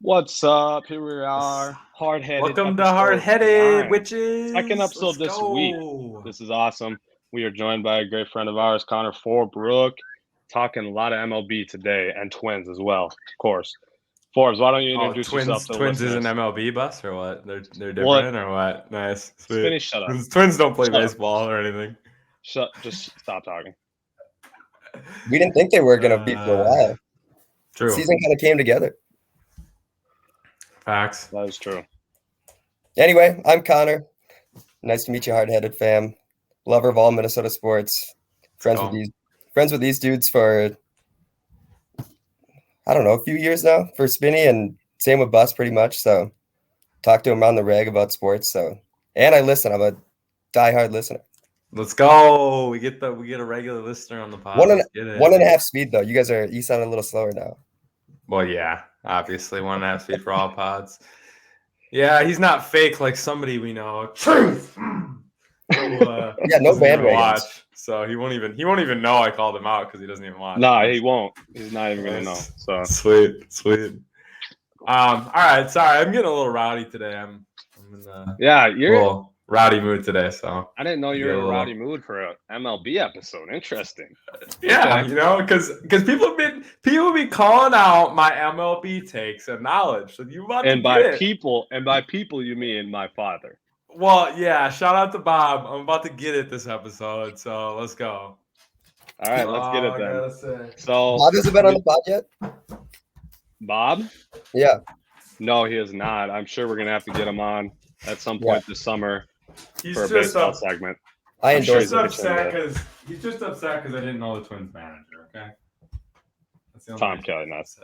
What's up? Here we are, hard-headed. Welcome to episode Hard-Headed 9. Witches. Second episode Let's this go. week. This is awesome. We are joined by a great friend of ours, Connor Forbrook, talking a lot of MLB today and Twins as well, of course. Forbes, why don't you introduce yourself to the Twins listeners? is an MLB bus or what? They're different or what? Nice. Sweet. Spinny, shut up. Twins don't play baseball or anything. Just stop talking. We didn't think they were going to be for a while. True. The season kind of came together. Facts. That is true. Anyway, I'm Connor. Nice to meet you, hard-headed fam. Lover of all Minnesota sports. Friends with these dudes for, I don't know, a few years now for Spinny, and same with Bus pretty much. So talk to him on the reg about sports. So, and I listen. I'm a diehard listener. Let's go. We get a regular listener on the pod. 1.5 speed though. You sound a little slower now. Well, yeah, obviously 1.5 speed for all pods. Yeah, he's not fake like somebody we know. Truth. Yeah, no bandwagons. So he won't even know I called him out because he doesn't even watch. No, he won't. He's not even gonna know. So sweet. All right, sorry, I'm getting a little rowdy today. I'm in a little rowdy mood today. So I didn't know you were in a rowdy mood for an MLB episode. Interesting. Yeah, okay. Because people have been calling out my MLB takes and knowledge. So you about and by people you mean my father. Well, yeah, shout out to Bob. I'm about to get it this episode, so let's go. All right, let's get it then. So Bob hasn't been on the pod yet? Bob? Yeah. No, he is not. I'm sure we're going to have to get him on at some point this summer for a baseball segment. I endorse He's just upset because I didn't know the Twins manager, okay? Tom Kelly, nuts.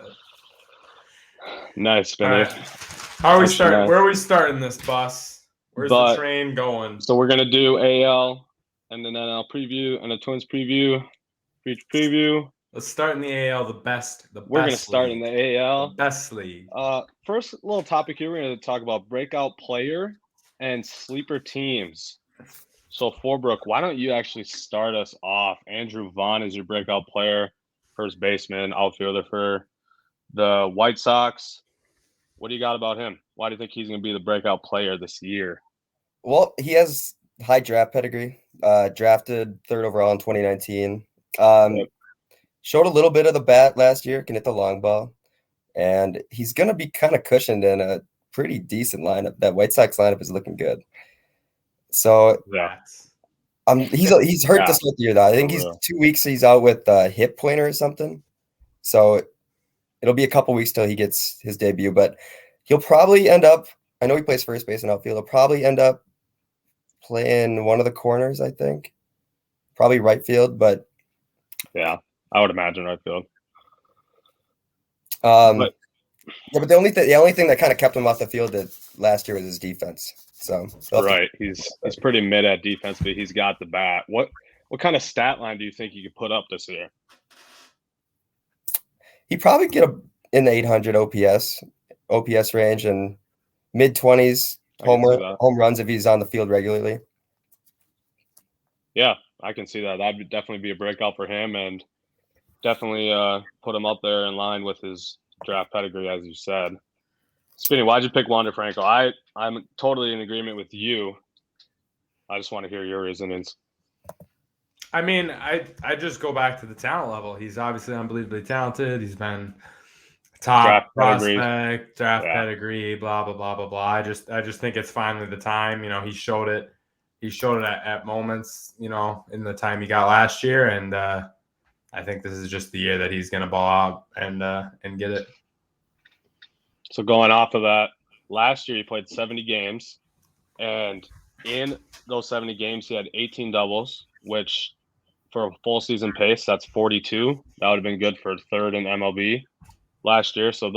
Nice, Spinny. Right. How are we starting? Where are we starting this bus? Where's the train going? So we're going to do AL and then NL preview and a Twins preview. Let's start in the AL, the best. We're going to start in the AL. The best league. First little topic here, we're going to talk about breakout player and sleeper teams. So, Forbrook, why don't you actually start us off? Andrew Vaughn is your breakout player, first baseman, outfielder for the White Sox. What do you got about him? Why do you think he's going to be the breakout player this year? Well, he has high draft pedigree. Drafted 3rd overall in 2019. Showed a little bit of the bat last year, can hit the long ball. And he's going to be kind of cushioned in a pretty decent lineup. That White Sox lineup is looking good. So he's hurt to start the year, though. I think he's 2 weeks he's out with hip pointer or something. So it'll be a couple weeks till he gets his debut. But he'll probably end up – I know he plays first base and outfield. He'll probably end up playing one of the corners, I think. Probably right field, but – yeah, I would imagine right field. But the only thing that kind of kept him off the field last year was his defense. So right, he's pretty mid at defense, but he's got the bat. What kind of stat line do you think he could put up this year? He probably get in the 800 OPS range and mid 20s home runs if he's on the field regularly. Yeah, I can see that. That would definitely be a breakout for him, and definitely put him up there in line with his draft pedigree, as you said. Spinny, why'd you pick Wander Franco? I'm totally in agreement with you. I just want to hear your reasonings. I mean, I just go back to the talent level. He's obviously unbelievably talented. He's been top prospect, draft pedigree, blah blah blah blah blah. I just think it's finally the time. You know, he showed it. He showed it at moments. You know, in the time he got last year, and I think this is just the year that he's going to ball out and get it. So going off of that, last year he played 70 games, and in those 70 games he had 18 doubles, which for a full season pace, that's 42. That would have been good for third in MLB last year. So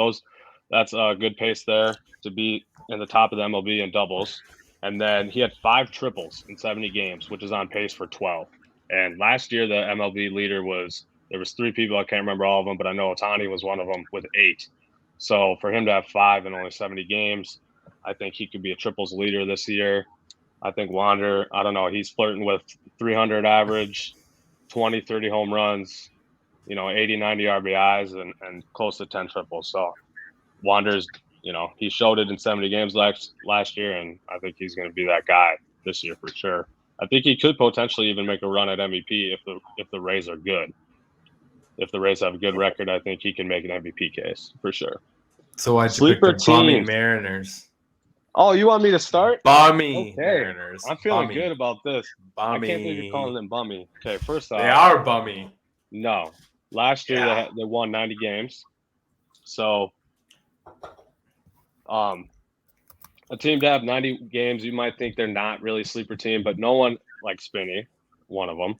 that's a good pace there to be in the top of the MLB in doubles. And then he had 5 triples in 70 games, which is on pace for 12. And last year the MLB leader there was 3 people, I can't remember all of them, but I know Ohtani was one of them with 8. So for him to have 5 in only 70 games, I think he could be a triples leader this year. I think Wander, I don't know, he's flirting with 300 average, 20, 30 home runs, 80, 90 RBIs, and close to 10 triples. So Wander's he showed it in 70 games last year, and I think he's going to be that guy this year for sure. I think he could potentially even make a run at MVP if the Rays are good. If the Rays have a good record, I think he can make an MVP case for sure. So why'd you pick the bummy Mariners? Oh, you want me to start? Bummy Mariners. I'm feeling bummy. good about this. Bummy. I can't believe you're calling them bummy. Okay, first off. They are bummy. No. Last year they won 90 games. So a team to have 90 games, you might think they're not really a sleeper team, but no one like Spinny, one of them,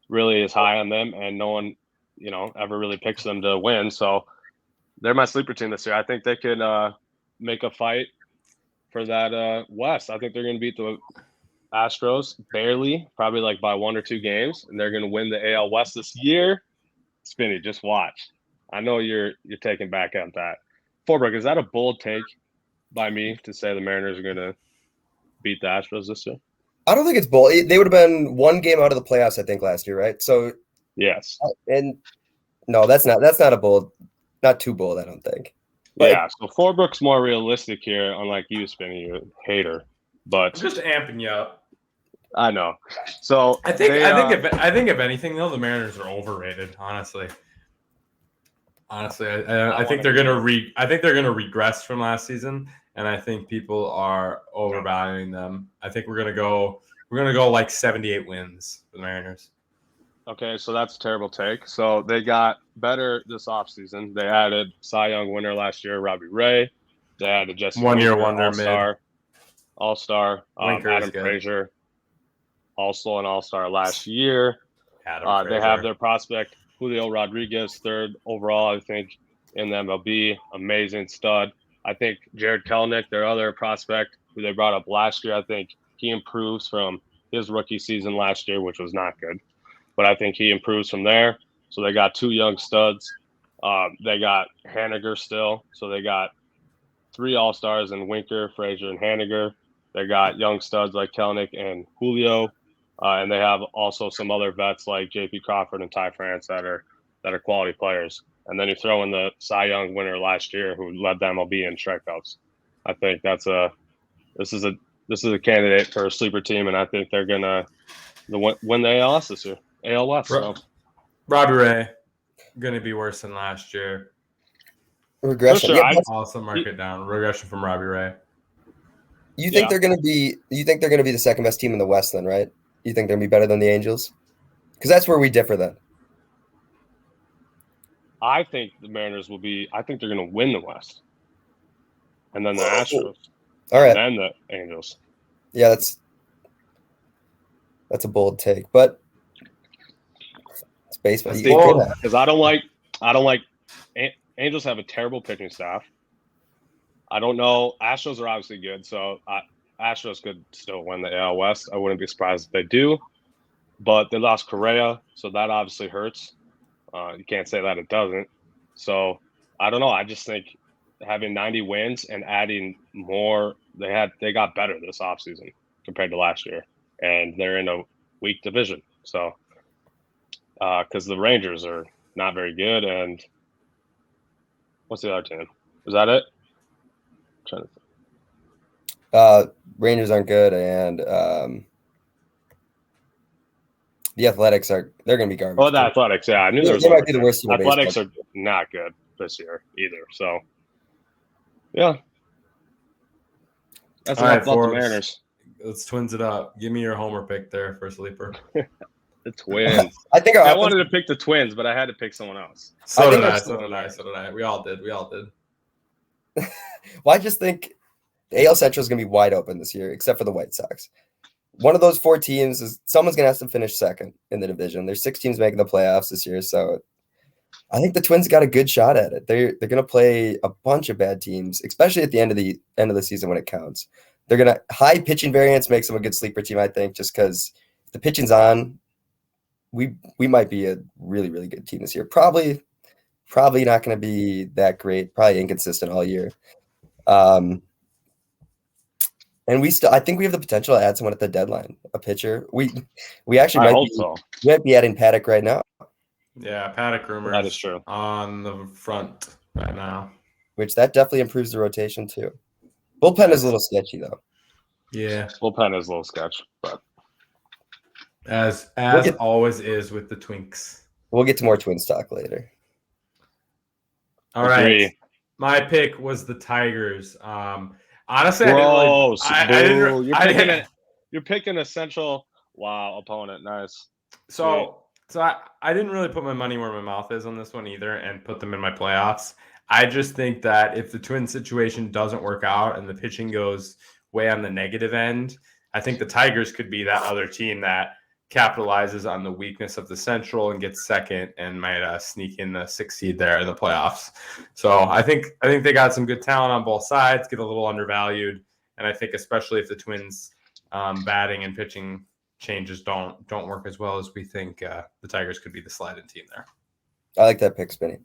really is high on them, and no one, ever really picks them to win. So they're my sleeper team this year. I think they could make a fight for that West. I think they're going to beat the Astros barely, probably like by 1 or 2 games, and they're going to win the AL West this year. Spinny, just watch. I know you're taking back at that. Forbrook, is that a bold take by me to say the Mariners are going to beat the Astros this year? I don't think it's bold. They would have been 1 game out of the playoffs, I think, last year, right? So yes. And no, that's not a bold, not too bold, I don't think. But, yeah, so Forbrook's more realistic here, unlike you, Spinny, you're a hater. But I'm just amping you up. I know. So I think if anything though, the Mariners are overrated. Honestly, I think they're gonna regress from last season, and I think people are overvaluing them. I think we're gonna go like 78 wins for the Mariners. Okay, so that's a terrible take. So they got better this offseason. They added Cy Young winner last year, Robbie Ray. They added Jesse 1 year wonder All-Star, Adam Frazier, also an All-Star last year. They have their prospect, Julio Rodriguez, 3rd overall, I think, in the MLB. Amazing stud. I think Jared Kelenic, their other prospect, who they brought up last year, I think he improves from his rookie season last year, which was not good. But I think he improves from there. So they got 2 young studs. They got Haniger still. So they got 3 All-Stars in Winker, Frazier, and Haniger. They got young studs like Kelenic and Julio. And they have also some other vets like J.P. Crawford and Ty France that are quality players. And then you throw in the Cy Young winner last year who led the MLB in strikeouts. I think this is a candidate for a sleeper team, and I think they're gonna win the AL West this year. AL West. So. Robbie Ray going to be worse than last year. Regression. Sure. Also mark it down. Regression from Robbie Ray. You think they're going to be the second best team in the West then, right? You think they're going to be better than the Angels? Because that's where we differ then. I think the Mariners will be – I think they're going to win the West. And then the Astros. All right. And then the Angels. Yeah, that's a bold take, but it's baseball. Because I don't like Angels have a terrible pitching staff. I don't know. Astros are obviously good, so Astros could still win the AL West. I wouldn't be surprised if they do. But they lost Correa, so that obviously hurts. You can't say that it doesn't. So I don't know. I just think having 90 wins and adding more, they got better this offseason compared to last year. And they're in a weak division. So because the Rangers are not very good. And what's the other team? Is that it? I'm trying to think. Rangers aren't good, and the Athletics they're going to be garbage. Oh, the Athletics, yeah. I knew they might be the worst team. Athletics are not good this year either. So, yeah. That's enough about the Mariners. Let's twins it up. Give me your homer pick there for sleeper. The Twins. I wanted to pick the Twins, but I had to pick someone else. So did I. We all did. Well, I just think the AL Central is going to be wide open this year, except for the White Sox. One of those 4 teams someone's going to have to finish second in the division. There's 6 teams making the playoffs this year, so I think the Twins got a good shot at it. They're going to play a bunch of bad teams, especially at the end of the season when it counts. They're going to high pitching variance makes them a good sleeper team, I think, just because if the pitching's on, we might be a really, really good team this year. Probably not going to be that great. Probably inconsistent all year. And I think we have the potential to add someone at the deadline, a pitcher. We actually might be adding Paddock right now. Yeah, Paddock rumors. That is true. On the front right now. which that definitely improves the rotation too. Bullpen is a little sketchy though. Yeah, bullpen is a little sketch, but as always is with the Twinks. We'll get to more Twins talk later. All right, my pick was the Tigers. Honestly, gross. You're picking a central opponent. Nice. So I didn't really put my money where my mouth is on this one either, and put them in my playoffs. I just think that if the Twins situation doesn't work out and the pitching goes way on the negative end, I think the Tigers could be that other team that capitalizes on the weakness of the Central and gets second and might sneak in the 6th seed there in the playoffs. So I think they got some good talent on both sides, get a little undervalued, and I think especially if the Twins batting and pitching changes don't work as well as we think, the Tigers could be the slide-in team there. I like that pick, Spinny.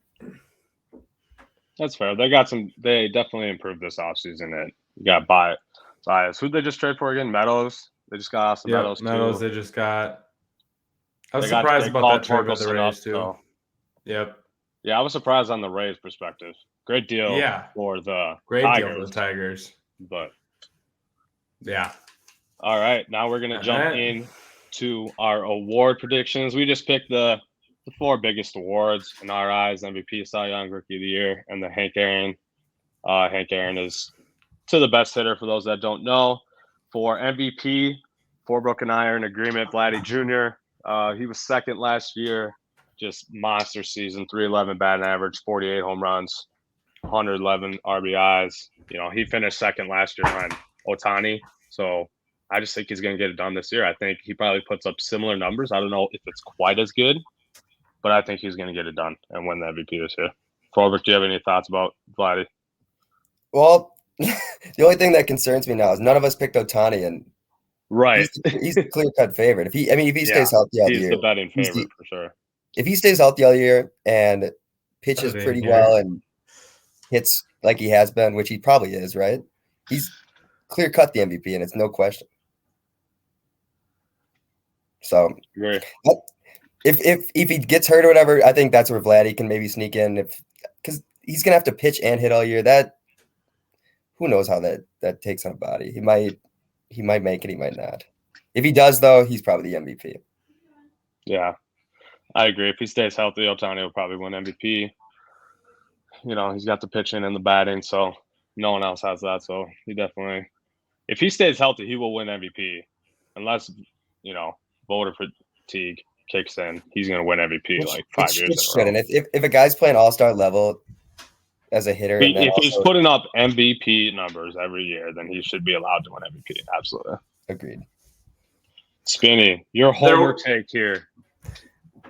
That's fair. They definitely improved this offseason. And you got Bias. Who'd they just trade for again? Meadows. They just got Austin Meadows. Meadows. They just got. I was surprised about that trade with the Rays too. So. Yep. Yeah, I was surprised on the Rays' perspective. Great deal. For the Tigers. But yeah. All right, now we're gonna jump into our award predictions. We just picked the 4 biggest awards in our eyes: MVP, Cy Young, Rookie of the Year, and the Hank Aaron. Hank Aaron is to the best hitter. For those that don't know, for MVP, Forbrook and I are in agreement. Vladdy Jr. He was second last year. Just monster season. 311 batting average, 48 home runs, 111 RBIs. He finished second last year behind Ohtani. So I just think he's going to get it done this year. I think he probably puts up similar numbers. I don't know if it's quite as good, but I think he's going to get it done and win the MVP this year. Forbrook, do you have any thoughts about Vladdy? Well, the only thing that concerns me now is none of us picked Ohtani, and right, he's the clear-cut favorite. If he stays healthy all year, he's the betting favorite for sure. If he stays healthy all year and pitches pretty well and hits like he has been, which he probably is, right? He's clear-cut the MVP, and it's no question. So, if he gets hurt or whatever, I think that's where Vladdy can maybe sneak in, because he's gonna have to pitch and hit all year. Who knows how that takes on a body? He might make it, he might not. If he does, though, he's probably the MVP. Yeah, I agree. If he stays healthy, Ohtani will probably win MVP. He's got the pitching and the batting, so no one else has that. So he definitely, if he stays healthy, he will win MVP, unless voter fatigue kicks in. He's going to win MVP 5 years in a row. And if a guy's playing all-star level as a hitter, if he's putting up MVP numbers every year, then he should be allowed to win MVP. Absolutely. Agreed. Spinny, your homer take here.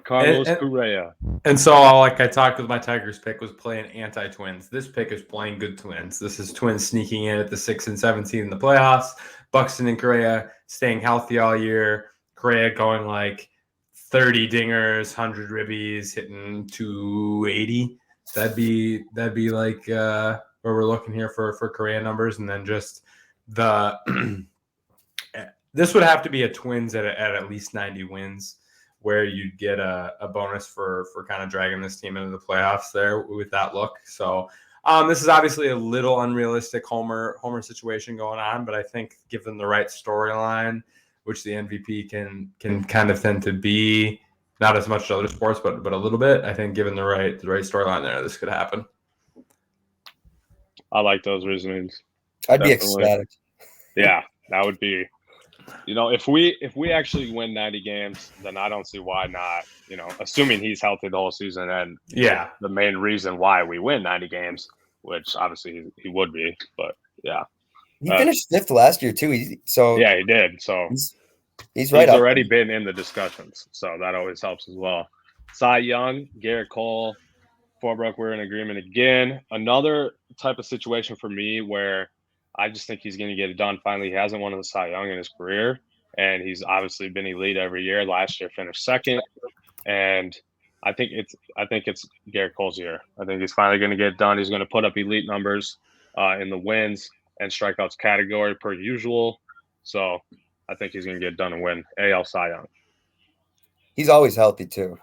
Carlos Correa. And so, like I talked with my Tigers pick, was playing anti-Twins. This pick is playing good Twins. This is Twins sneaking in at the 6 and 17 in the playoffs. Buxton and Correa staying healthy all year. Correa going 30 dingers, 100 ribbies, hitting 280. That'd be where we're looking here for Correa numbers, and then just this would have to be a Twins at least 90 wins, where you'd get a bonus for kind of dragging this team into the playoffs there with that look. So this is obviously a little unrealistic homer situation going on, but I think given the right storyline, which the MVP can kind of tend to be, not as much as other sports, but a little bit. I think given the right storyline there, this could happen. I like those reasonings. I'd be ecstatic. Yeah, that would be. If we actually win 90 games, then I don't see why not. Assuming he's healthy the whole season, and the main reason why we win 90 games, which obviously he would be, but yeah. He finished 5th last year too. He did. So he's right. He's already been in the discussions, so that always helps as well. Cy Young, Garrett Cole, Forbrook, we're in agreement again. Another type of situation for me where I just think he's going to get it done. Finally, he hasn't won the Cy Young in his career, and he's obviously been elite every year. Last year, finished second, and I think it's Garrett Cole's year. I think he's finally going to get it done. He's going to put up elite numbers in the wins and strikeouts category per usual. So I think he's going to get it done and win AL Cy Young. He's always healthy too.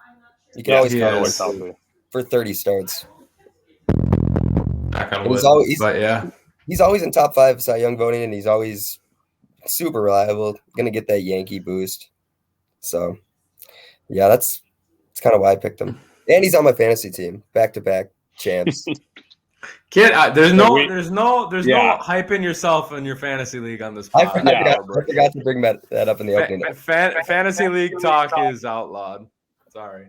You can always healthy for 30 starts. Back on wood. But yeah, he's always in top 5 Cy Young voting, and he's always super reliable. Going to get that Yankee boost. So, yeah, that's kind of why I picked him. And he's on my fantasy team, back-to-back champs. Kid, there's no hyping yourself in your fantasy league on this podcast. I forgot to bring that up in the opening. Fantasy league talk is outlawed. Sorry.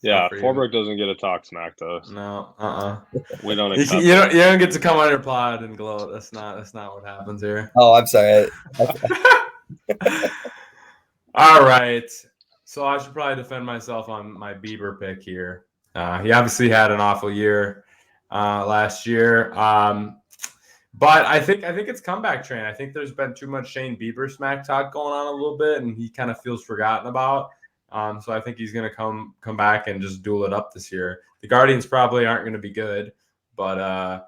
Yeah, Forbrook doesn't get to talk smack to us. No, we don't accept you don't get to come on your pod and gloat. That's not what happens here. Oh, I'm sorry. All right. So I should probably defend myself on my Bieber pick here. He obviously had an awful year last year. But I think it's comeback train. I think there's been too much Shane Bieber smack talk going on a little bit, and he kind of feels forgotten about. So I think he's going to come back and just duel it up this year. The Guardians probably aren't going to be good, but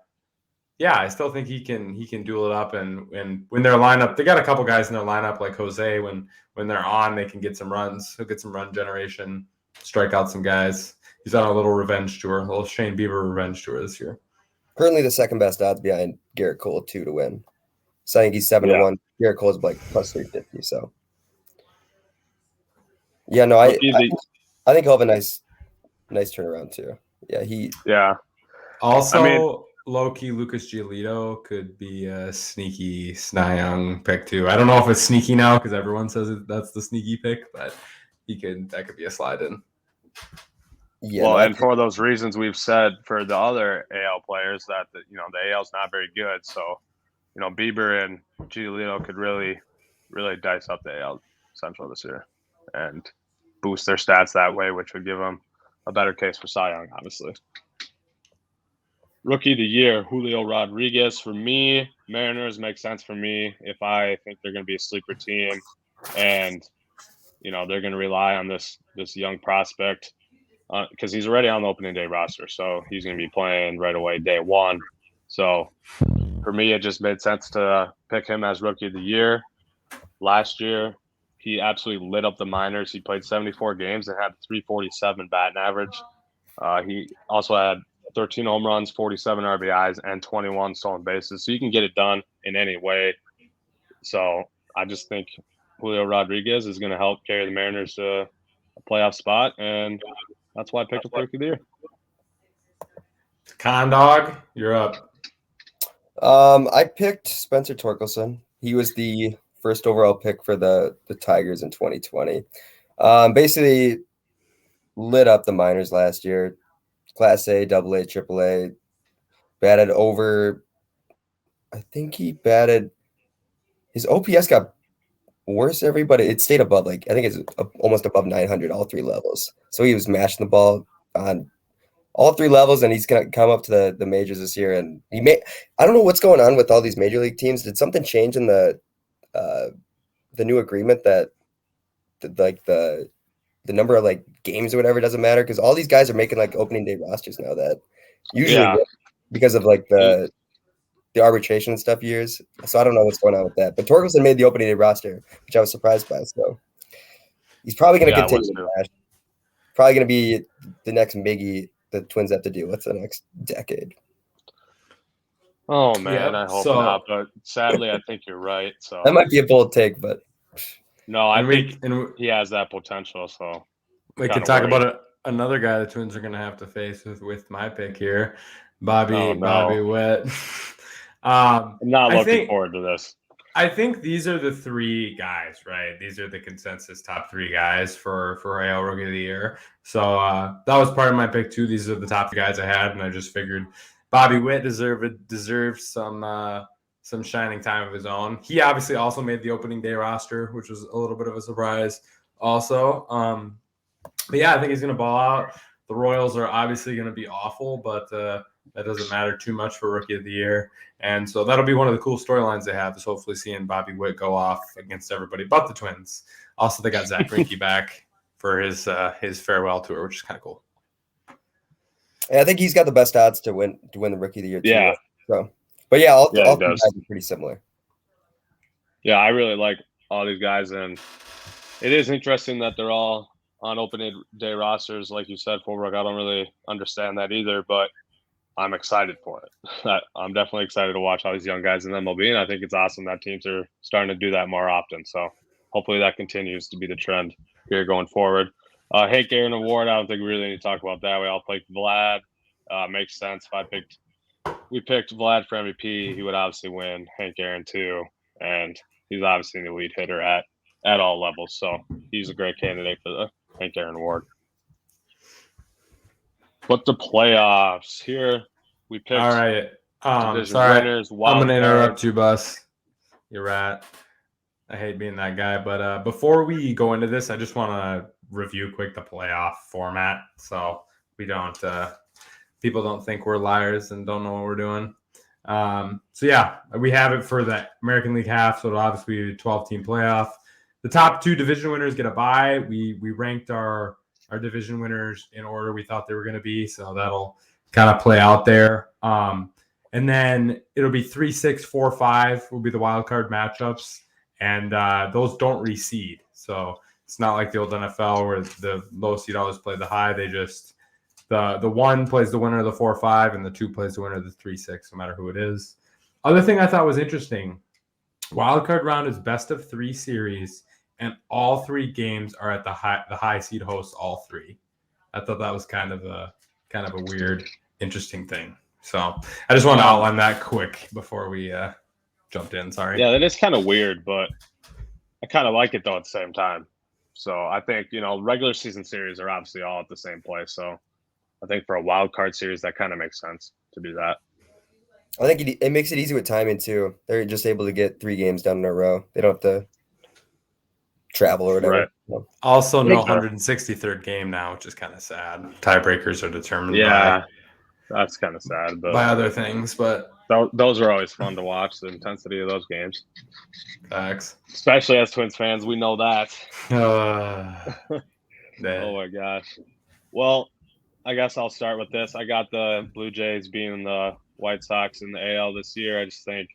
yeah, I still think he can duel it up. And when their lineup, they got a couple guys in their lineup like Jose. When they're on, they can get some runs. He'll get some run generation, strike out some guys. He's on a little revenge tour, a little Shane Bieber revenge tour this year. Currently the second best odds behind Garrett Cole 2 to win. So I think he's 7-1. Garrett Cole's like plus 350. So yeah, no, I think he'll have a nice turnaround too. Yeah, Also, low-key Lucas Giolito could be a sneaky Cy Young pick too. I don't know if it's sneaky now because everyone says that's the sneaky pick, but that could be a slide in. Yeah, and for those reasons we've said for the other AL players that the AL's not very good, so Bieber and Giolito could really dice up the AL Central this year and boost their stats that way, which would give them a better case for Cy Young, obviously. Rookie of the year, Julio Rodriguez. For me, Mariners make sense for me if I think they're going to be a sleeper team and they're going to rely on this young prospect. Because he's already on the opening day roster, so he's going to be playing right away day one. So for me, it just made sense to pick him as Rookie of the Year. Last year, he absolutely lit up the minors. He played 74 games and had 347 batting average. He also had 13 home runs, 47 RBIs, and 21 stolen bases. So you can get it done in any way. So I just think Julio Rodriguez is going to help carry the Mariners to a playoff spot, and that's why I picked up Rookie of the Year. Con Dog, you're up. I picked Spencer Torkelson. He was the first overall pick for the Tigers in 2020. Basically lit up the minors last year. Class A, AA, AAA. Batted over. I think he batted. His OPS got worse but it stayed above, I think it's almost above 900 all 3 levels. So he was mashing the ball on all 3 levels, and he's going to come up to the majors this year. And I don't know what's going on with all these major league teams. Did something change in the new agreement that the number of games or whatever doesn't matter? Because all these guys are making opening day rosters now that usually because of the arbitration and stuff years. So I don't know what's going on with that. But Torkelson made the opening day roster, which I was surprised by. So he's probably going to continue to flash. Probably going to be the next Miggy the Twins have to deal with the next decade. Oh, man, I hope not. But sadly, I think you're right. So that might be a bold take, but no, I think he has that potential. So we can talk about another guy the Twins are going to have to face with my pick here, Bobby Witt. I'm not looking forward to this. I think these are the 3 guys, right? These are the consensus top 3 guys for AL Rookie of the Year. So that was part of my pick too. These are the top 3 guys I had, and I just figured Bobby Witt deserves some shining time of his own. He obviously also made the opening day roster, which was a little bit of a surprise also. But yeah, I think he's going to ball out. The Royals are obviously going to be awful, but that doesn't matter too much for Rookie of the Year. And so that'll be one of the cool storylines they have, is hopefully seeing Bobby Witt go off against everybody but the Twins. Also, they got Zach Greinke back for his farewell tour, which is kind of cool. And I think he's got the best odds to win the Rookie of the Year too. Yeah. So, but yeah, all 3 guys are pretty similar. Yeah, I really like all these guys, and it is interesting that they're all on opening day rosters, like you said, Forbrook. I don't really understand that either, but I'm excited for it. I'm definitely excited to watch all these young guys in MLB, and I think it's awesome that teams are starting to do that more often. So hopefully that continues to be the trend here going forward. Hank Aaron Award, I don't think we really need to talk about that. We all picked Vlad. Makes sense. If we picked Vlad for MVP, he would obviously win. Hank Aaron too, and he's obviously the elite hitter at all levels. So he's a great candidate for the Hank Aaron Award. But the playoffs here, we picked. All right. Division winners. I'm going to interrupt you, Bus. You're right. I hate being that guy. But before we go into this, I just want to review quick the playoff format, so we don't people don't think we're liars and don't know what we're doing. So yeah, we have it for the American League half. So it'll obviously be a 12-team playoff. The top 2 division winners get a bye. We ranked our division winners in order we thought they were going to be. So that'll kind of play out there. And then it'll be 3-6, 4-5 will be the wild card matchups. And those don't reseed. So it's not like the old NFL where the low seed always play the high. They just the 1 plays the winner of the 4-5 and the 2 plays the winner of the 3-6, no matter who it is. Other thing I thought was interesting, wild card round is best of 3 series, and all 3 games are at the high seed hosts all 3. I thought that was kind of a weird, interesting thing. So I just want to outline that quick before we jumped in. Sorry. Yeah, that is kind of weird, but I kind of like it though at the same time. So I think, regular season series are obviously all at the same place. So I think for a wild card series, that kind of makes sense to do that. I think it makes it easy with timing too. They're just able to get 3 games done in a row. They don't have to travel or whatever. Right. Also, no 163rd game now, which is kind of sad. Tiebreakers are determined that's kind of sad, but by other things. But those are always fun to watch, the intensity of those games. Facts. Especially as Twins fans, we know that. Oh my gosh. Well, I guess I'll start with this. I got the Blue Jays being the White Sox in the AL this year. I just think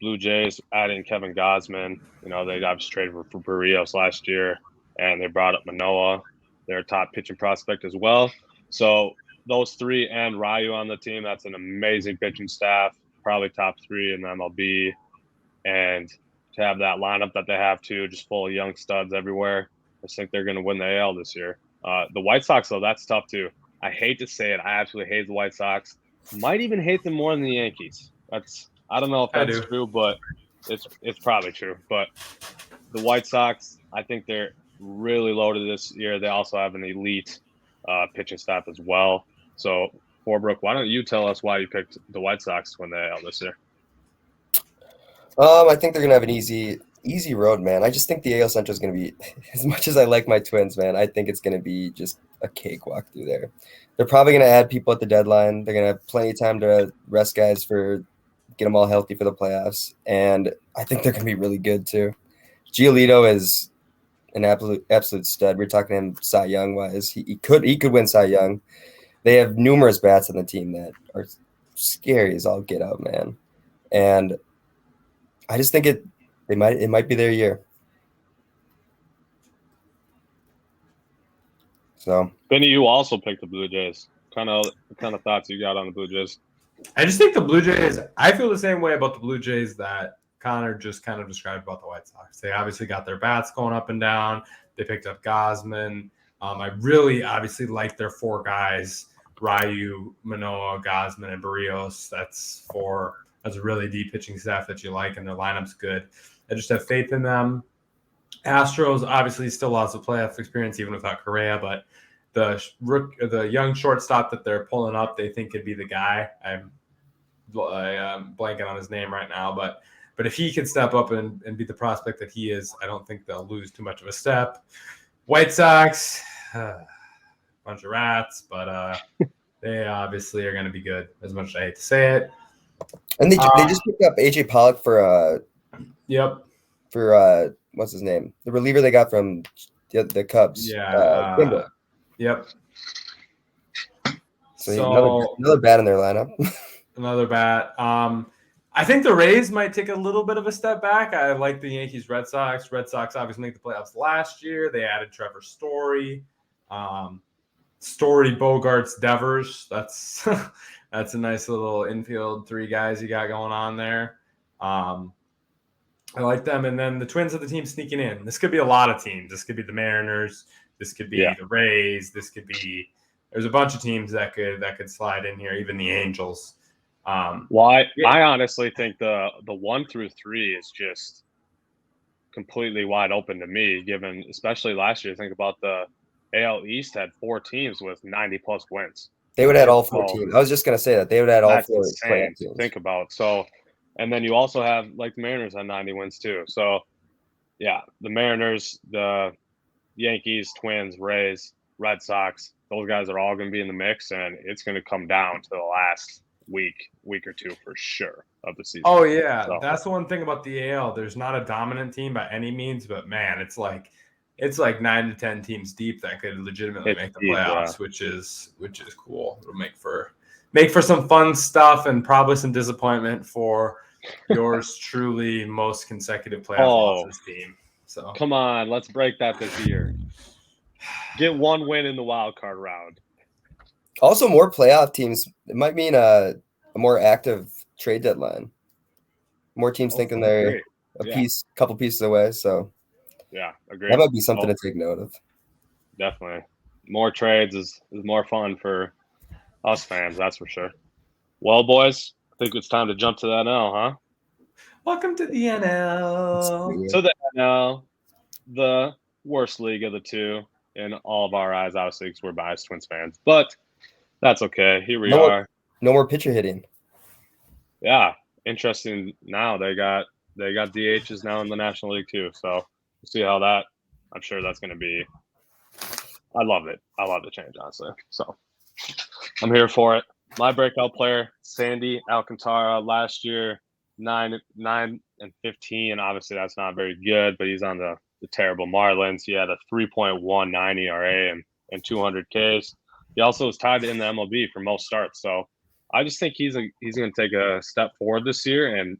Blue Jays adding Kevin Gausman, they obviously traded for Barrios last year, and they brought up Manoah, their top pitching prospect as well. So those 3 and Ryu on the team, that's an amazing pitching staff, probably top 3 in the MLB. And to have that lineup that they have too, just full of young studs everywhere, I just think they're going to win the AL this year. The White Sox, though, that's tough too. I hate to say it. I absolutely hate the White Sox. Might even hate them more than the Yankees. I don't know if that's true, but it's probably true. But the White Sox, I think they're really loaded this year. They also have an elite pitching staff as well. So, Forbrook, why don't you tell us why you picked the White Sox to win the AL this year? I think they're going to have an easy road, man. I just think the AL Central is going to be, as much as I like my Twins, man, I think it's going to be just a cakewalk through there. They're probably going to add people at the deadline. They're going to have plenty of time to rest guys get them all healthy for the playoffs. And I think they're going to be really good too. Giolito is an absolute stud. We're talking him Cy Young wise. He could win Cy Young. They have numerous bats on the team that are scary as all get out, man. And I just think it might be their year. So, Benny, you also picked the Blue Jays. What kind of thoughts you got on the Blue Jays? I just think the Blue Jays, I feel the same way about the Blue Jays that Connor just kind of described about the White Sox. They obviously got their bats going up and down. They picked up Gausman. I really obviously like their 4 guys, Ryu, Manoah, Gausman, and Barrios. That's a really deep pitching staff that you like, and their lineup's good. I just have faith in them. Astros obviously still lots of playoff experience even without Correa, but the young shortstop that they're pulling up, they think could be the guy. I'm blanking on his name right now, but if he can step up and be the prospect that he is, I don't think they'll lose too much of a step. White Sox, bunch of rats, but they obviously are going to be good, as much as I hate to say it. And they just picked up AJ Pollock for what's his name? The reliever they got from the Cubs. Yeah. Yep. So another bat in their lineup. Another bat. I think the Rays might take a little bit of a step back. I like the Yankees Red Sox. Red Sox obviously made the playoffs last year. They added Trevor Story. Story, Bogarts, Devers. That's that's a nice little infield 3 guys you got going on there. I like them. And then the Twins are the team sneaking in. This could be a lot of teams. This could be the Mariners. This could be the Rays. This could be – there's a bunch of teams that could slide in here, even the Angels. I honestly think the 1 through 3 is just completely wide open to me, given especially last year. Think about the AL East had 4 teams with 90-plus wins. They would have had all 4 teams. I was just going to say that. They would have had all 4 teams. Think about. So, and then you also have, like, the Mariners had 90 wins too. So, yeah, the Mariners, the Yankees, Twins, Rays, Red Sox, those guys are all going to be in the mix, and it's going to come down to the last week or two for sure of the season. Oh, yeah. So that's the one thing about the AL. There's not a dominant team by any means, but, man, it's like 9 to 10 teams deep that could legitimately make the playoffs, which is cool. It'll make for some fun stuff and probably some disappointment for yours truly most consecutive playoff losses team. So come on, let's break that this year. Get 1 win in the wild card round. Also, more playoff teams. It might mean a more active trade deadline. More teams thinking they're couple pieces away. So yeah, agree. That might be something to take note of. Definitely, more trades is more fun for us fans. That's for sure. Well, boys, I think it's time to jump to the NL, huh? Welcome to the NL. To the NL, the worst league of the 2 in all of our eyes, obviously, because we're biased Twins fans. But that's okay. Here we are. No more pitcher hitting. Yeah, interesting. Now they got DHs now in the National League too. So we'll see how that. I'm sure that's going to be. I love it. I love the change, honestly. So I'm here for it. My breakout player, Sandy Alcantara, last year 9 and 15. Obviously, that's not very good, but he's on the terrible Marlins. He had a 3.19 ERA and 200 Ks. He also was tied in the MLB for most starts. So I just think he's going to take a step forward this year and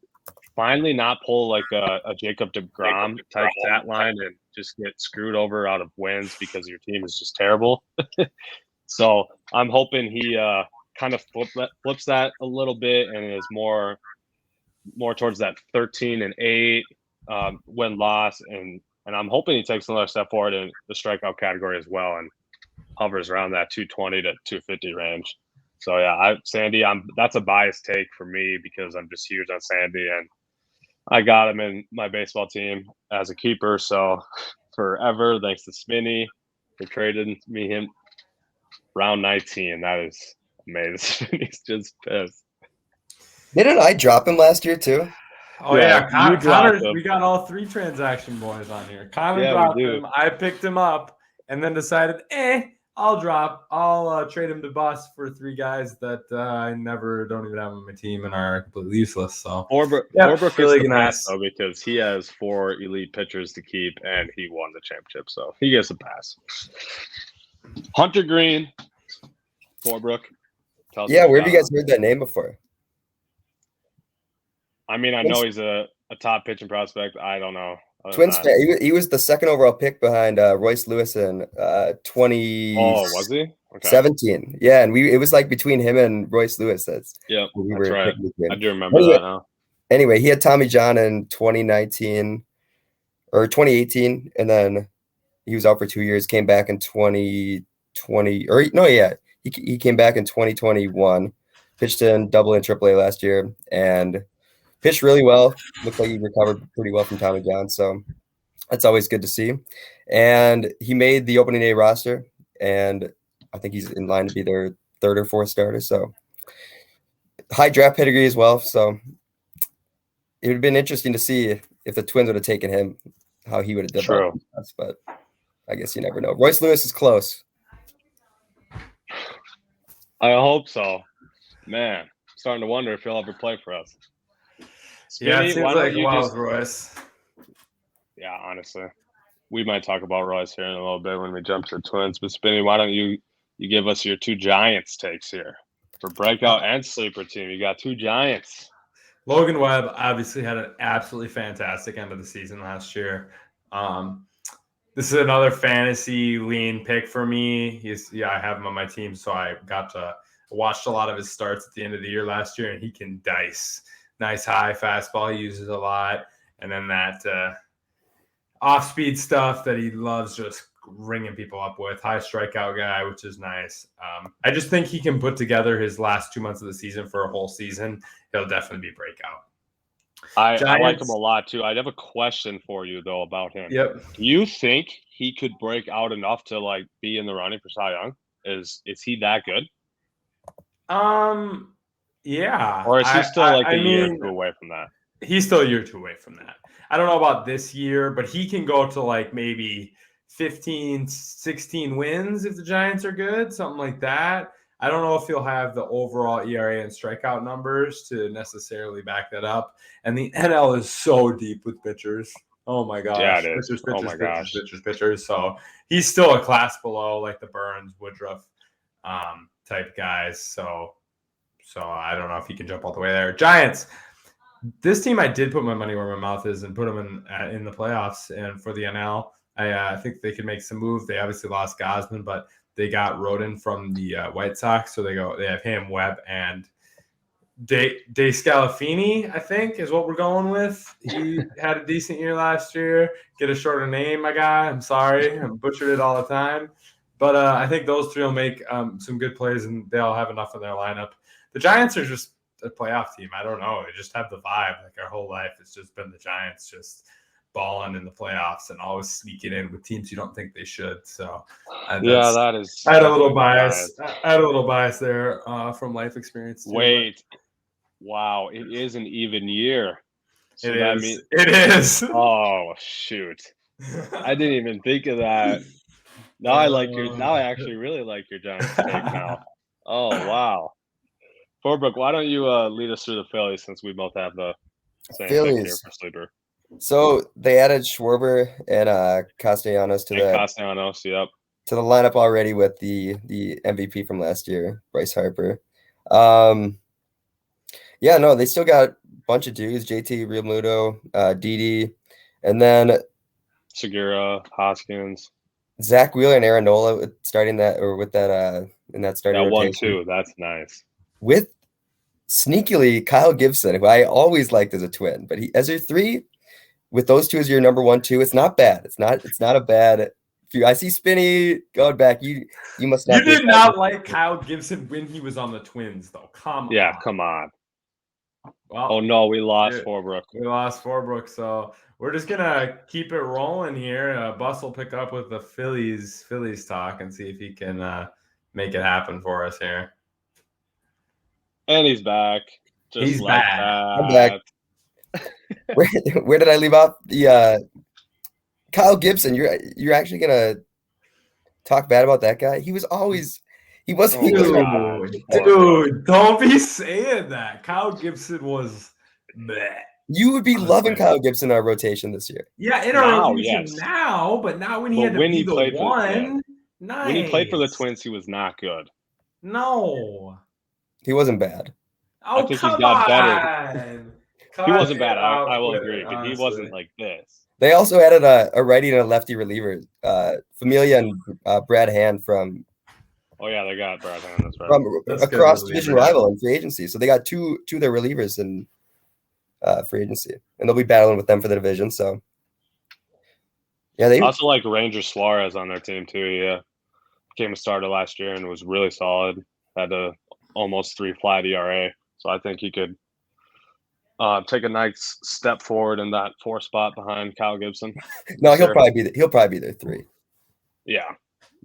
finally not pull like a Jacob DeGrom type stat line and just get screwed over out of wins because your team is just terrible. So I'm hoping he kind of flips that a little bit and is more towards that 13-8 win-loss, and I'm hoping he takes another step forward in the strikeout category as well and hovers around that 220 to 250 range. So yeah, Sandy, that's a biased take for me because I'm just huge on Sandy, and I got him in my baseball team as a keeper. So forever, thanks to Spinny for trading me him round 19. That is amazing. He's just pissed. Didn't I drop him last year too? Oh yeah, Connor. We got all 3 transaction boys on here. Connor dropped him. I picked him up and then decided, I'll trade him to Bus for 3 guys that I don't even have on my team and are completely useless. So Forbrook really nice though, because he has 4 elite pitchers to keep and he won the championship, so he gets a pass. Hunter Green, Forbrook. Yeah, where have you guys heard that name before? I mean, I know he's a top pitching prospect. I don't know. Twins fan. He was the 2nd overall pick behind Royce Lewis in 20. Oh, was he? Okay. 17. Yeah, and it was like between him and Royce Lewis. That's right. I do remember that now. Anyway, he had Tommy John in 2019 or 2018, and then he was out for 2 years. Came back in 2020, he came back in 2021. Pitched in Double and Triple A last year, and pitched really well. Looked like he recovered pretty well from Tommy John, so that's always good to see. And he made the opening day roster, and I think he's in line to be their 3rd or 4th starter. So high draft pedigree as well. So it would have been interesting to see if the Twins would have taken him, how he would have developed. But I guess you never know. Royce Lewis is close. I hope so. Man, I'm starting to wonder if he'll ever play for us. Spinny, it seems like Royce. Yeah, honestly. We might talk about Royce here in a little bit when we jump to the Twins. But Spinny, why don't you give us your 2 Giants takes here? For breakout and sleeper team, you got 2 Giants. Logan Webb obviously had an absolutely fantastic end of the season last year. This is another fantasy lean pick for me. I have him on my team, so I watched a lot of his starts at the end of the year last year, and he can dice. Nice high fastball he uses a lot, and then that off-speed stuff that he loves just ringing people up with. High strikeout guy, which is nice. I just think he can put together his last 2 months of the season for a whole season. He'll definitely be breakout. I like him a lot too. I have a question for you though about him. Yep. Do you think he could break out enough to like be in the running for Cy Young? Is he that good? Yeah. Or is he still a year or two away from that? He's still a year or two away from that. I don't know about this year, but he can go to like maybe 15, 16 wins if the Giants are good, something like that. I don't know if he'll have the overall ERA and strikeout numbers to necessarily back that up. And the NL is so deep with pitchers. Oh my gosh. Yeah, it is. Pitchers. So he's still a class below like the Burns, Woodruff type guys. So I don't know if he can jump all the way there. Giants. This team, I did put my money where my mouth is and put them in the playoffs. And for the NL, I think they could make some moves. They obviously lost Gosman, but they got Rodon from the White Sox. So they have him, Webb, and De Scalafini, I think, is what we're going with. He had a decent year last year. Get a shorter name, my guy. I'm sorry. I butchered it all the time. But I think those three will make some good plays, and they'll have enough in their lineup. The Giants are just a playoff team. I don't know. They just have the vibe. Like our whole life, it's just been the Giants just balling in the playoffs and always sneaking in with teams you don't think they should. So that is. I had a little bias. I had a little bias there from life experience. Wait, wow! It is an even year. So it is. Oh shoot! I didn't even think of that. Now I actually really like your Giants take now. Oh wow! Forbrook, why don't you lead us through the Phillies since we both have the same pick here for sleeper? So they added Schwarber and Castellanos to the lineup already with the MVP from last year, Bryce Harper. They still got a bunch of dudes: JT Realmuto, Didi, and then Segura, Hoskins, Zach Wheeler, and Aaron Nola starting that in that starting rotation. 1-2. That's nice. With sneakily Kyle Gibson, who I always liked as a twin, but he as your 3. With those two as your number 1, 2, it's not bad. It's not a bad. I see Spinny going back. You must not. You did not like Kyle Gibson when he was on the Twins, though. Come on. Well, oh no, we lost Forbrook. We lost Forbrook, so we're just gonna keep it rolling here. Bus will pick up with the Phillies talk and see if he can make it happen for us here. And he's back. He's back. I'm back. Where did I leave off? The Kyle Gibson. You're actually gonna talk bad about that guy? He wasn't. Dude, don't be saying that. Kyle Gibson was bleh. You would be loving Kyle Gibson in our rotation this year. Yeah, in our rotation now, but not when he had to be the one. Nice. When he played for the Twins, he was not good. No, he wasn't bad. Oh, I think he's got better. He wasn't bad. I will agree, but he wasn't like this. They also added a righty and a lefty reliever, Familia and Brad Hand from. Oh yeah, they got Brad Hand. That's right. From a cross-division rival in free agency. So they got two of their relievers in free agency, and they'll be battling with them for the division. So yeah, they also like Ranger Suarez on their team too. Yeah, became a starter last year and was really solid. Had a almost 3 flat ERA, so I think he could take a nice step forward in that 4 spot behind Kyle Gibson. No, he'll probably be their 3. Yeah,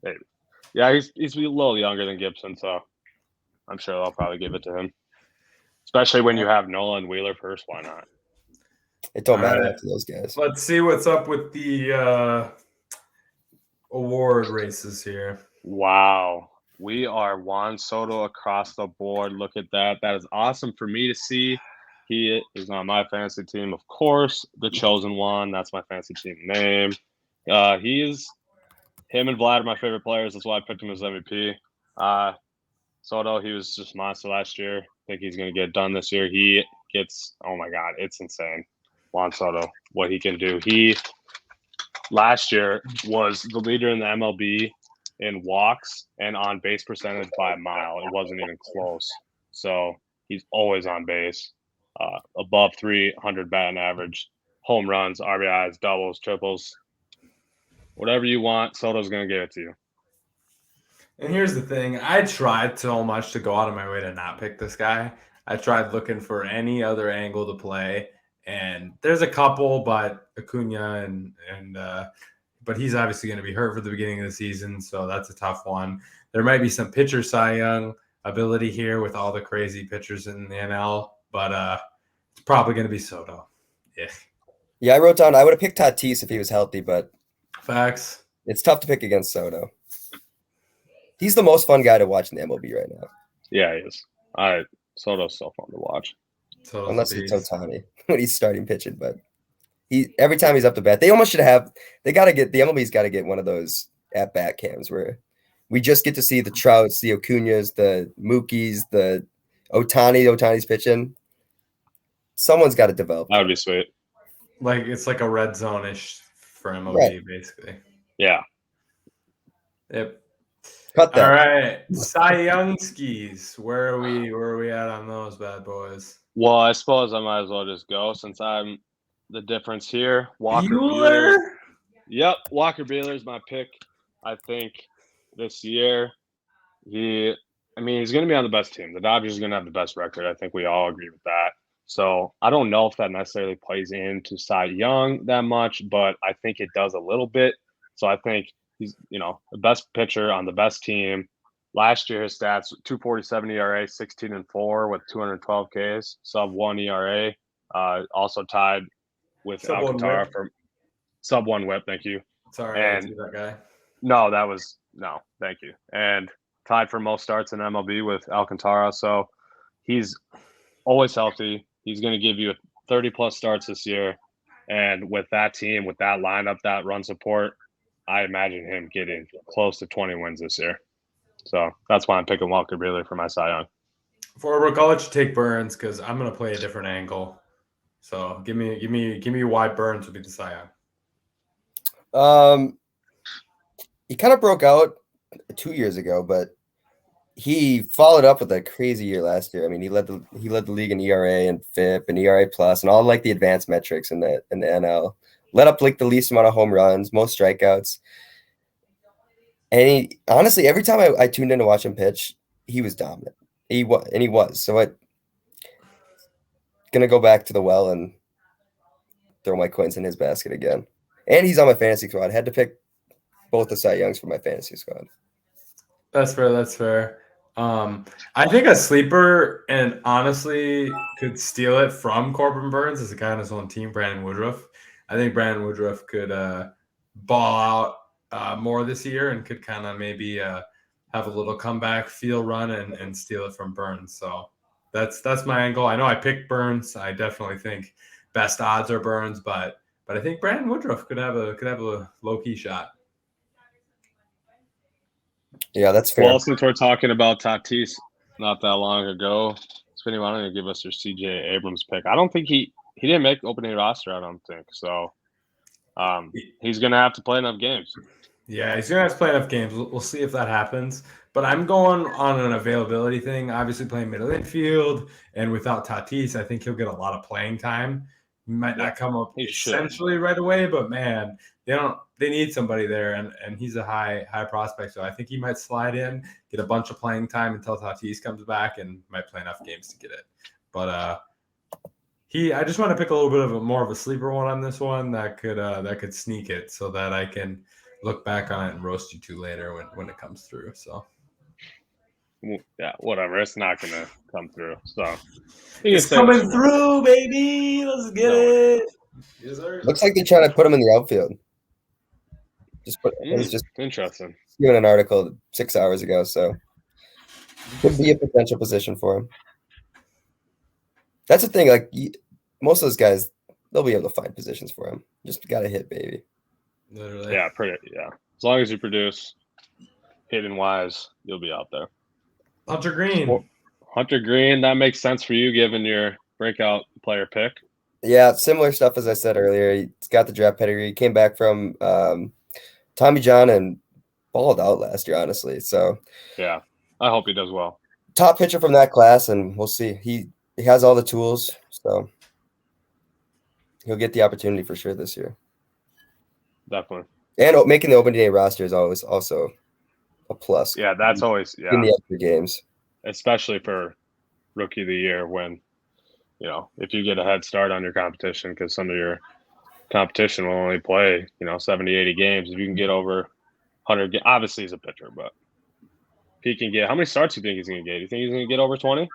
maybe. Yeah, he's a little younger than Gibson, so I'm sure they'll probably give it to him. Especially when you have Nolan Wheeler first, why not? It don't matter to those guys. Let's see what's up with the award races here. Wow. We are Juan Soto across the board. Look at that. That is awesome for me to see. He is on my fantasy team, of course, the chosen one. That's my fantasy team name. Him and Vlad are my favorite players. That's why I picked him as MVP. Soto, he was just monster last year. I think he's going to get done this year. Oh my God, it's insane. Juan Soto, what he can do. last year was the leader in the MLB in walks and on base percentage by a mile. It wasn't even close. So he's always on base, above 300 batting average, home runs, RBIs, doubles, triples, whatever you want. Soto's going to give it to you. And here's the thing. I tried so much to go out of my way to not pick this guy. I tried looking for any other angle to play. And there's a couple, but Acuna but he's obviously going to be hurt for the beginning of the season, so that's a tough one. There might be some pitcher Cy Young ability here with all the crazy pitchers in the NL, but it's probably going to be Soto. Yeah, I wrote down I would have picked Tatis if he was healthy, but facts. It's tough to pick against Soto. He's the most fun guy to watch in the MLB right now. Yeah, he is. Soto's so fun to watch. Unless it's Ohtani when he's starting pitching, but every time he's up to bat, they almost should have. The MLB's got to get one of those at bat cams where we just get to see the Trouts, the Acuñas, the Mookies, the Ohtani's pitching. Someone's got to develop. That would be sweet. Like it's like a red zone-ish for MLB, basically. Yeah. Yep. Cut that. All right, Cy Young skis. Where are we at on those bad boys? Well, I suppose I might as well just go since I'm the difference here. Walker Buehler? Yep, Walker Buehler is my pick. I think this year he's going to be on the best team. The Dodgers are going to have the best record. I think we all agree with that. So I don't know if that necessarily plays into Cy Young that much, but I think it does a little bit. So I think he's, the best pitcher on the best team. Last year, his stats: 2.47 ERA, 16-4 with 212 Ks, sub-1 ERA. Also tied with Alcantara for sub-1 WHIP. Thank you. Sorry, I didn't see that guy. No, thank you. And tied for most starts in MLB with Alcantara. So he's always healthy. He's going to give you 30-plus starts this year. And with that team, with that lineup, that run support, I imagine him getting close to 20 wins this year. So that's why I'm picking Walker Buehler for my Cy Young. Forbrook, I'll let you take Burns because I'm going to play a different angle. So give me why Burns would be the Cy Young. He kind of broke out 2 years ago, but he followed up with a crazy year last year. I mean, he led the league in ERA and FIP and ERA plus and all like the advanced metrics in the NL. Let up like the least amount of home runs, most strikeouts. And honestly, every time I tuned in to watch him pitch, he was dominant. He was. So I'm gonna go back to the well and throw my coins in his basket again. And he's on my fantasy squad. I had to pick both the Cy Youngs for my fantasy squad. That's fair. I think a sleeper and honestly could steal it from Corbin Burns is a guy on his own team, Brandon Woodruff. I think Brandon Woodruff could ball out more this year and could kind of maybe have a little comeback feel run and steal it from Burns. So that's my angle. I know I picked Burns. I definitely think best odds are Burns, but I think Brandon Woodruff could have a low key shot. Yeah, that's fair. Well, since we're talking about Tatis not that long ago, Spinny, why don't you give us your CJ Abrams pick? I don't think he didn't make opening roster, I don't think. So he's going to have to play enough games. Yeah, he's going to have to play enough games. We'll see if that happens. But I'm going on an availability thing, obviously playing middle infield. And without Tatis, I think he'll get a lot of playing time. He might not come up essentially right away, but man, they need somebody there, and he's a high prospect. So I think he might slide in, get a bunch of playing time until Tatis comes back, and might play enough games to get it. But I just want to pick a little bit of more of a sleeper one on this one that could sneak it, so that I can look back on it and roast you two later when it comes through. So yeah, whatever. It's not gonna come through. So it's coming through, baby. Let's get it. Yes, looks like they're trying to put him in the outfield. It's just interesting. Doing an article 6 hours ago, so could be a potential position for him. That's the thing. Like most of those guys, they'll be able to find positions for him. Just gotta hit, baby. Literally. Yeah, yeah. As long as you produce, hitting wise, you'll be out there. Hunter Green. That makes sense for you given your breakout player pick. Yeah, similar stuff as I said earlier. He's got the draft pedigree. He came back from Tommy John and balled out last year, honestly. So yeah, I hope he does well. Top pitcher from that class, and we'll see. He has all the tools, so he'll get the opportunity for sure this year. Definitely. And making the opening day roster is always also a plus. Yeah, that's always in the extra games, especially for rookie of the year when, if you get a head start on your competition, because some of your competition will only play, 70, 80 games. If you can get over 100, obviously he's a pitcher, but if he can get, how many starts do you think he's going to get? Do you think he's going to get over 20?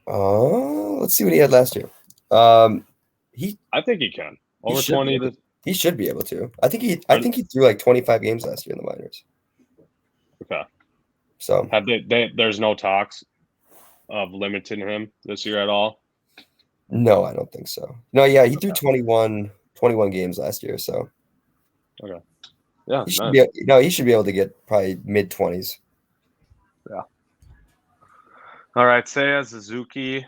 Let's see what he had last year. I think he can. Over 20. He should be able to. I think he threw like 25 games last year in the minors. Okay. So have there's no talks of limiting him this year at all? No, I don't think so. No, yeah, he threw 21 games last year, so okay. Yeah. He should be able to get probably mid-20s. Yeah. All right, Seiya Suzuki.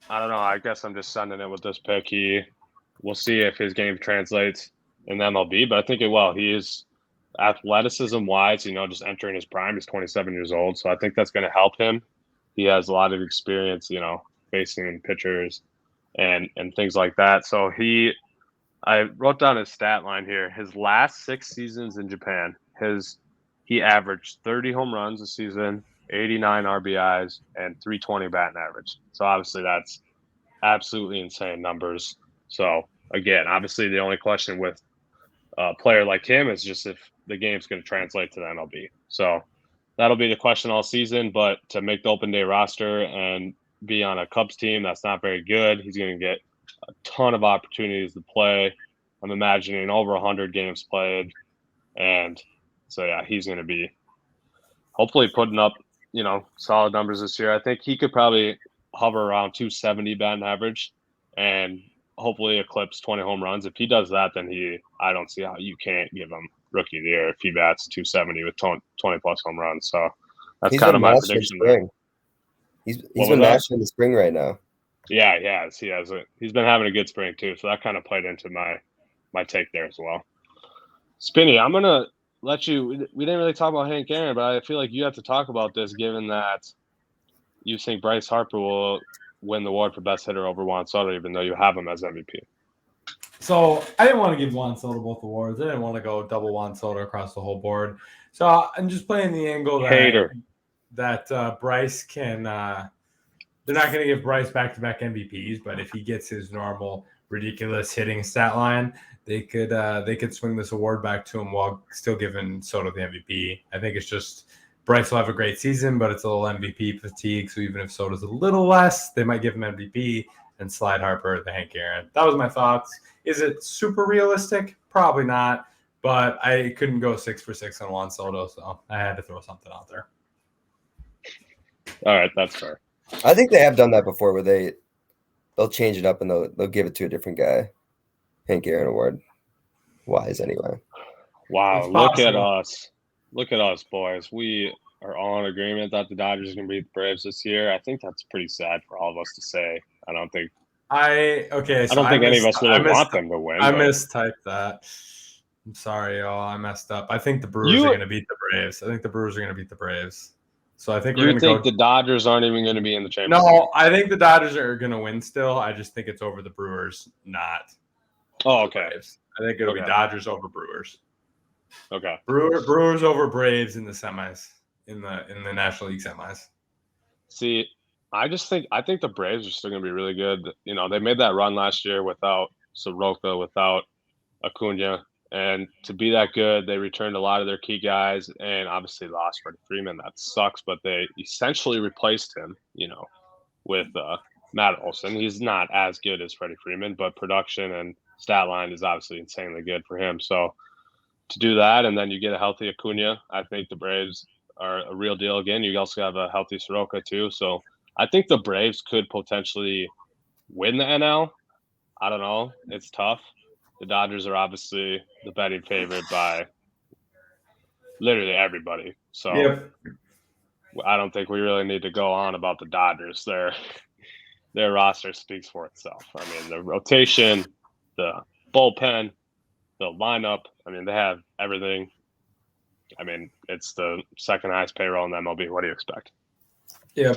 I don't know. I guess I'm just sending it with this pick. We'll see if his game translates in the MLB, but I think it will. He is athleticism-wise, just entering his prime. He's 27 years old, so I think that's going to help him. He has a lot of experience, facing pitchers and things like that. So I wrote down his stat line here. His last 6 seasons in Japan, he averaged 30 home runs a season, 89 RBIs, and 320 batting average. So obviously that's absolutely insane numbers. So again, obviously the only question with a player like him is just if the game's going to translate to the MLB. So that'll be the question all season. But to make the open day roster and be on a Cubs team that's not very good, he's going to get a ton of opportunities to play. I'm imagining over 100 games played. And so, yeah, he's going to be hopefully putting up, solid numbers this year. I think he could probably hover around 270 batting average and hopefully eclipse 20 home runs. If he does that, then I don't see how you can't give him rookie of the year if he bats 270 with 20 plus home runs. So that's kind of my prediction there. He's been matched in the spring right now. Yeah, he has. He's been having a good spring too. So that kind of played into my take there as well. Spinny, I'm going to let you – we didn't really talk about Hank Aaron, but I feel like you have to talk about this given that you think Bryce Harper will win the award for best hitter over Juan Soto, even though you have him as MVP. So I didn't want to give Juan Soto both awards. I didn't want to go double Juan Soto across the whole board. So I'm just playing the angle that Bryce can they're not going to give Bryce back-to-back MVPs, but if he gets his normal ridiculous hitting stat line, they could swing this award back to him while still giving Soto the MVP. I think it's just Bryce will have a great season, but it's a little MVP fatigue. So even if Soto's a little less, they might give him MVP and slide Harper the Hank Aaron. That was my thoughts. Is it super realistic? Probably not, but I couldn't go 6 for 6 on Juan Soto, so I had to throw something out there. All right, that's fair. I think they have done that before where they'll change it up and they'll give it to a different guy. Hank Aaron award. Wise anyway. Wow, look at us. Look at us, boys. We are all in agreement that the Dodgers are going to beat the Braves this year. I think that's pretty sad for all of us to say. I don't think any of us really want them to win. I mistyped that. I'm sorry, y'all. I messed up. I think the Brewers are going to beat the Braves. So I think we're going to go. The Dodgers aren't even going to be in the championship? No, I think the Dodgers are going to win still. I just think it's over the Brewers, not. Oh, okay. Braves. I think it'll be Dodgers over Brewers. Okay. Brewers over Braves in the semis, in the National League semis. See, I think the Braves are still going to be really good. They made that run last year without Soroka, without Acuna. And to be that good, they returned a lot of their key guys and obviously lost Freddie Freeman. That sucks, but they essentially replaced him, with Matt Olson. He's not as good as Freddie Freeman, but production and stat line is obviously insanely good for him. So to do that, and then you get a healthy Acuna, I think the Braves are a real deal again. You also have a healthy Soroka too. So I think the Braves could potentially win the NL. I don't know. It's tough. The Dodgers are obviously the betting favorite by literally everybody. So I don't think we really need to go on about the Dodgers. their roster speaks for itself. I mean, the rotation, the bullpen, the lineup. I mean, they have everything. I mean, it's the second highest payroll in the MLB. What do you expect? Yeah,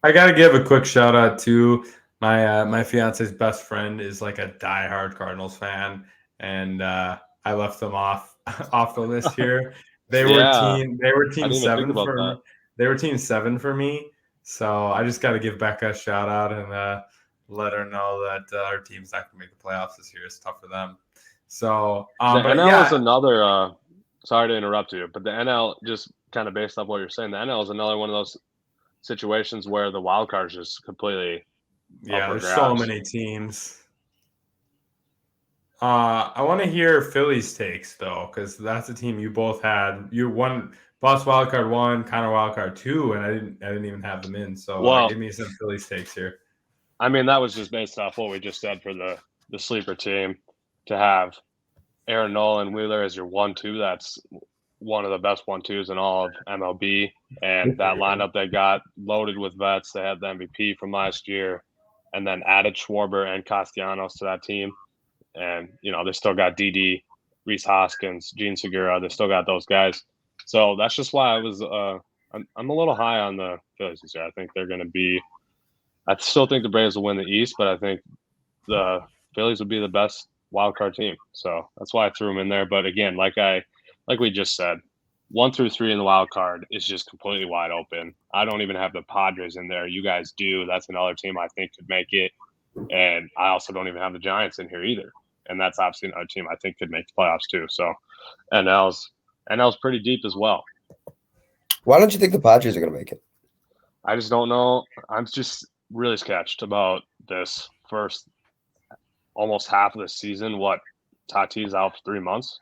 I got to give a quick shout out to my fiance's best friend is like a diehard Cardinals fan, and I left them off the list here. They were team 7 for me. They were team 7 for me. So I just got to give Becca a shout out and let her know that our team's not going to make the playoffs this year. It's tough for them. So the NL is another. Sorry to interrupt you, but the NL, just kind of based off what you're saying, the NL is another one of those situations where the wild card is just completely there's so many teams. I want to hear Philly's takes though, because that's a team you both had. You won Boss Wildcard 1, Connor Wildcard 2, and I didn't even have them in. So give me some Philly's takes here. I mean, that was just based off what we just said for the sleeper team to have Aaron Nola and Wheeler as your 1-2. That's one of the best 1-2s in all of MLB. And that lineup they got loaded with vets. They had the MVP from last year and then added Schwarber and Castellanos to that team. And, they still got Didi, Rhys Hoskins, Gene Segura. They still got those guys. So that's just why I was I'm a little high on the Phillies this year. I think they're going to be – I still think the Braves will win the East, but I think the Phillies will be the best wild card team. So that's why I threw them in there. But again, like we just said, 1 through 3 in the wild card is just completely wide open. I don't even have the Padres in there. You guys do. That's another team I think could make it. And I also don't even have the Giants in here either. And that's obviously another team I think could make the playoffs too. So NL's pretty deep as well. Why don't you think the Padres are going to make it? I just don't know. I'm just really sketched about this first almost half of the season. What, Tatis out for 3 months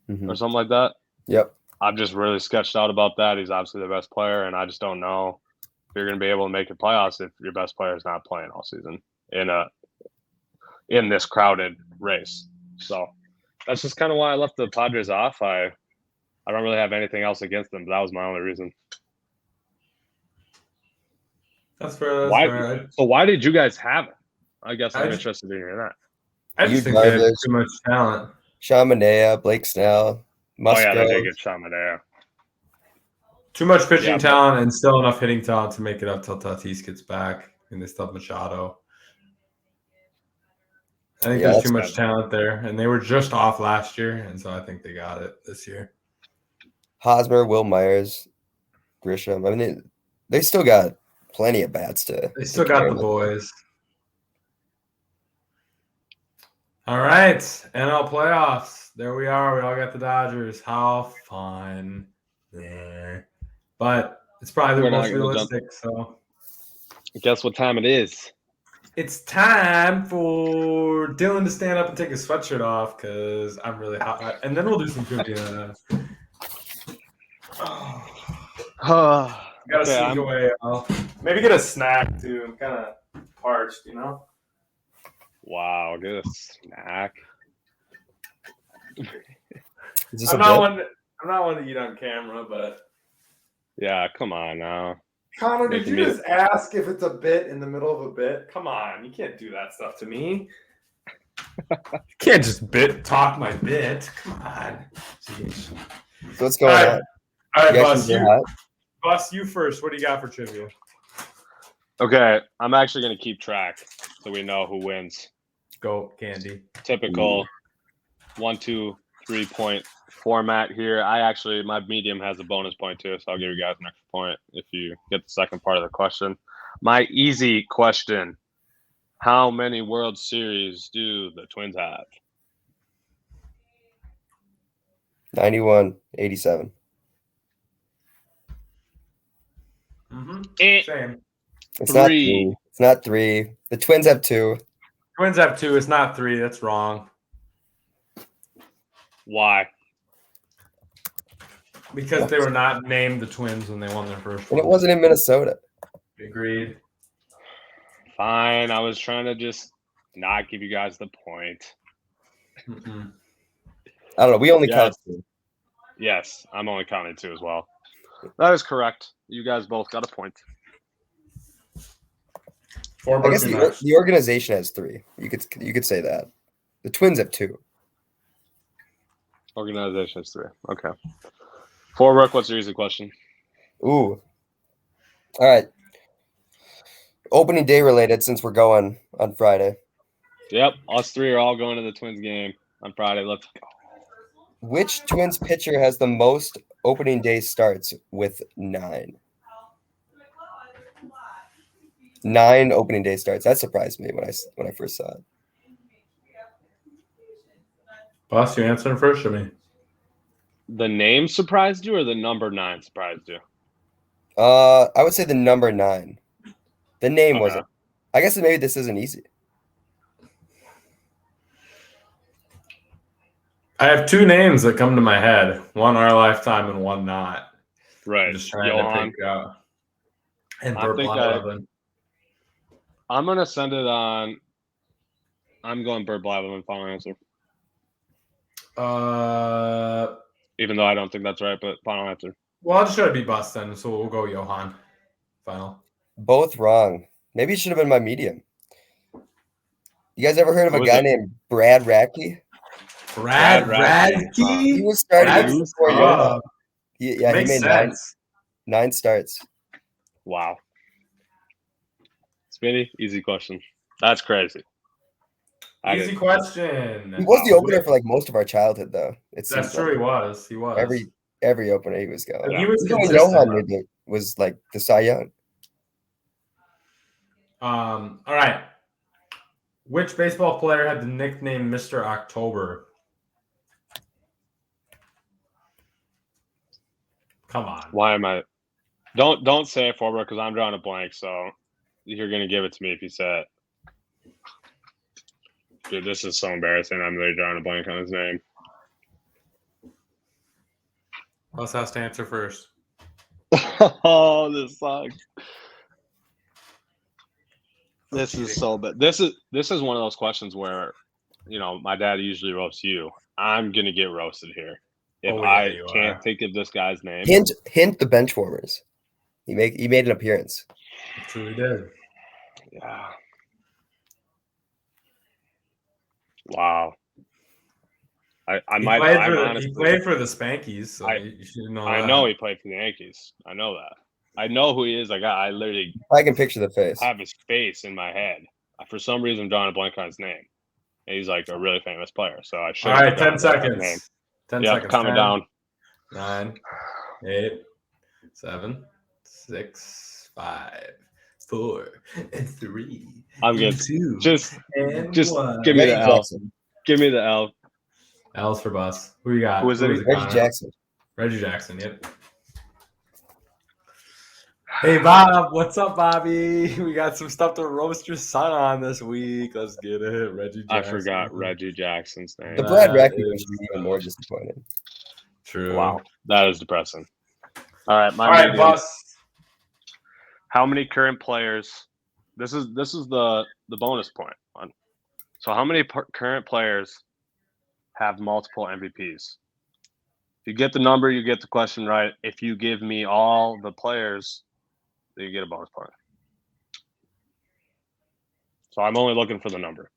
or something like that? Yep. I'm just really sketched out about that. He's obviously the best player, and I just don't know if you're going to be able to make the playoffs if your best player is not playing all season in this crowded race. So that's just kind of why I left the Padres off. I don't really have anything else against them, but that was my only reason. That's fair. So why did you guys have it? I guess I'm interested in hearing that. I just think they have too much talent. Sean Manaea, Blake Snell, Musgrove. Oh, yeah, they did get Sean Manaea. Too much pitching talent and still enough hitting talent to make it up till Tatis gets back, and they still have Machado. I think there's too much talent there, and they were just off last year, and so I think they got it this year. Hosmer, Will Myers, Grisham. I mean, they still got plenty of bats to. They still got the boys. All right, NL playoffs. There we are. We all got the Dodgers. How fun. Yeah. But it's probably the most realistic, so. Guess what time it is? It's time for Dylan to stand up and take his sweatshirt off because I'm really hot. And then we'll do some cooking. Gotta sneak away. Maybe get a snack, too. I'm kind of parched, Wow, get a snack. I'm not one to eat on camera, but yeah, come on now. Connor, did you just ask if it's a bit in the middle of a bit? Come on, you can't do that stuff to me. You can't just talk my bit. Come on. Jeez. So what's going on? All right, Bus, you first. What do you got for trivia? Okay, I'm actually going to keep track so we know who wins. Go, Candy. Typical 1, 2, 3 point format here. My medium has a bonus point too, so I'll give you guys an extra point if you get the second part of the question. My easy question: how many World Series do the Twins have? 91, 87. Same. It's not 3. It's not 3. The Twins have 2. Twins have 2. It's not 3. That's wrong. Why? Because they were not named the Twins when they won their first one. And it wasn't in Minnesota. Agreed. Fine. I was trying to just not give you guys the point. Mm-mm. I don't know. We only count 2. Yes, I'm only counting 2 as well. That is correct. You guys both got a point. I guess the organization has 3. You could say that. The Twins have 2. Organization has 3. Okay. Forbrook, what's your easy question? Ooh. All right. Opening day related since we're going on Friday. Yep. Us 3 are all going to the Twins game on Friday. Let's go. Which Twins pitcher has the most opening day starts with 9? 9 opening day starts. That surprised me when I first saw it. Boss, you answering first or me? The name surprised you or the number 9 surprised you? I would say the number 9. The name wasn't. I guess maybe this isn't easy. I have 2 names that come to my head. One our lifetime and one not. Right. I'm just trying to pick and Burt Blyleven. I'm going to send it on. I'm going Burt Blyleven, final answer. Even though I don't think that's right, but final answer. Well, I'll just try to be Bust then, so we'll go Johan. Final. Both wrong. Maybe it should have been my medium. You guys ever heard of a guy named Brad Radke? Brad Radke? He was starting before Johan. He made 9 starts. Wow. Spinny, easy question. That's crazy. Easy question. He was the opener for like most of our childhood, though. That's true. He was. Every opener he was going. Yeah. He was consistent. Johan was like the Cy Young. All right. Which baseball player had the nickname Mr. October? Come on. Why am I? Don't say it, Forbrook, because I'm drawing a blank. So you're gonna give it to me if you say it. Dude, this is so embarrassing. I'm really drawing a blank on his name. Us has to answer first. Oh, this sucks. This is so bad. This is one of those questions where, my dad usually roasts you. I'm gonna get roasted here if I can't think of this guy's name. Hint the bench warmers. He made an appearance. He truly did. Yeah. Wow. He played for the Spankies, so you should know that. I know he played for the Yankees. I know that. I know who he is. I literally can picture the face. I have his face in my head. For some reason, I'm drawing a blank on his name. And he's like a really famous player. So I should. All right, 10 seconds. 10 seconds. Calm down. 9, 8, 7, 6, 5, 4, and 3. I'm good. 2. Just 1. Give me the L. Give me the L. L's for Bus. Who you got? Who is it? Reggie Jackson. Reggie Jackson. Yep. Hey Bob, what's up, Bobby? We got some stuff to roast your son on this week. Let's get it, Reggie Jackson. I forgot Reggie Jackson's name. The Brad Radke was even more disappointed. True. Wow, that is depressing. All right, boss. How many current players? This is the bonus point one. So how many current players have multiple MVPs? If you get the number, you get the question right. If you give me all the players, then you get a bonus point. So I'm only looking for the number.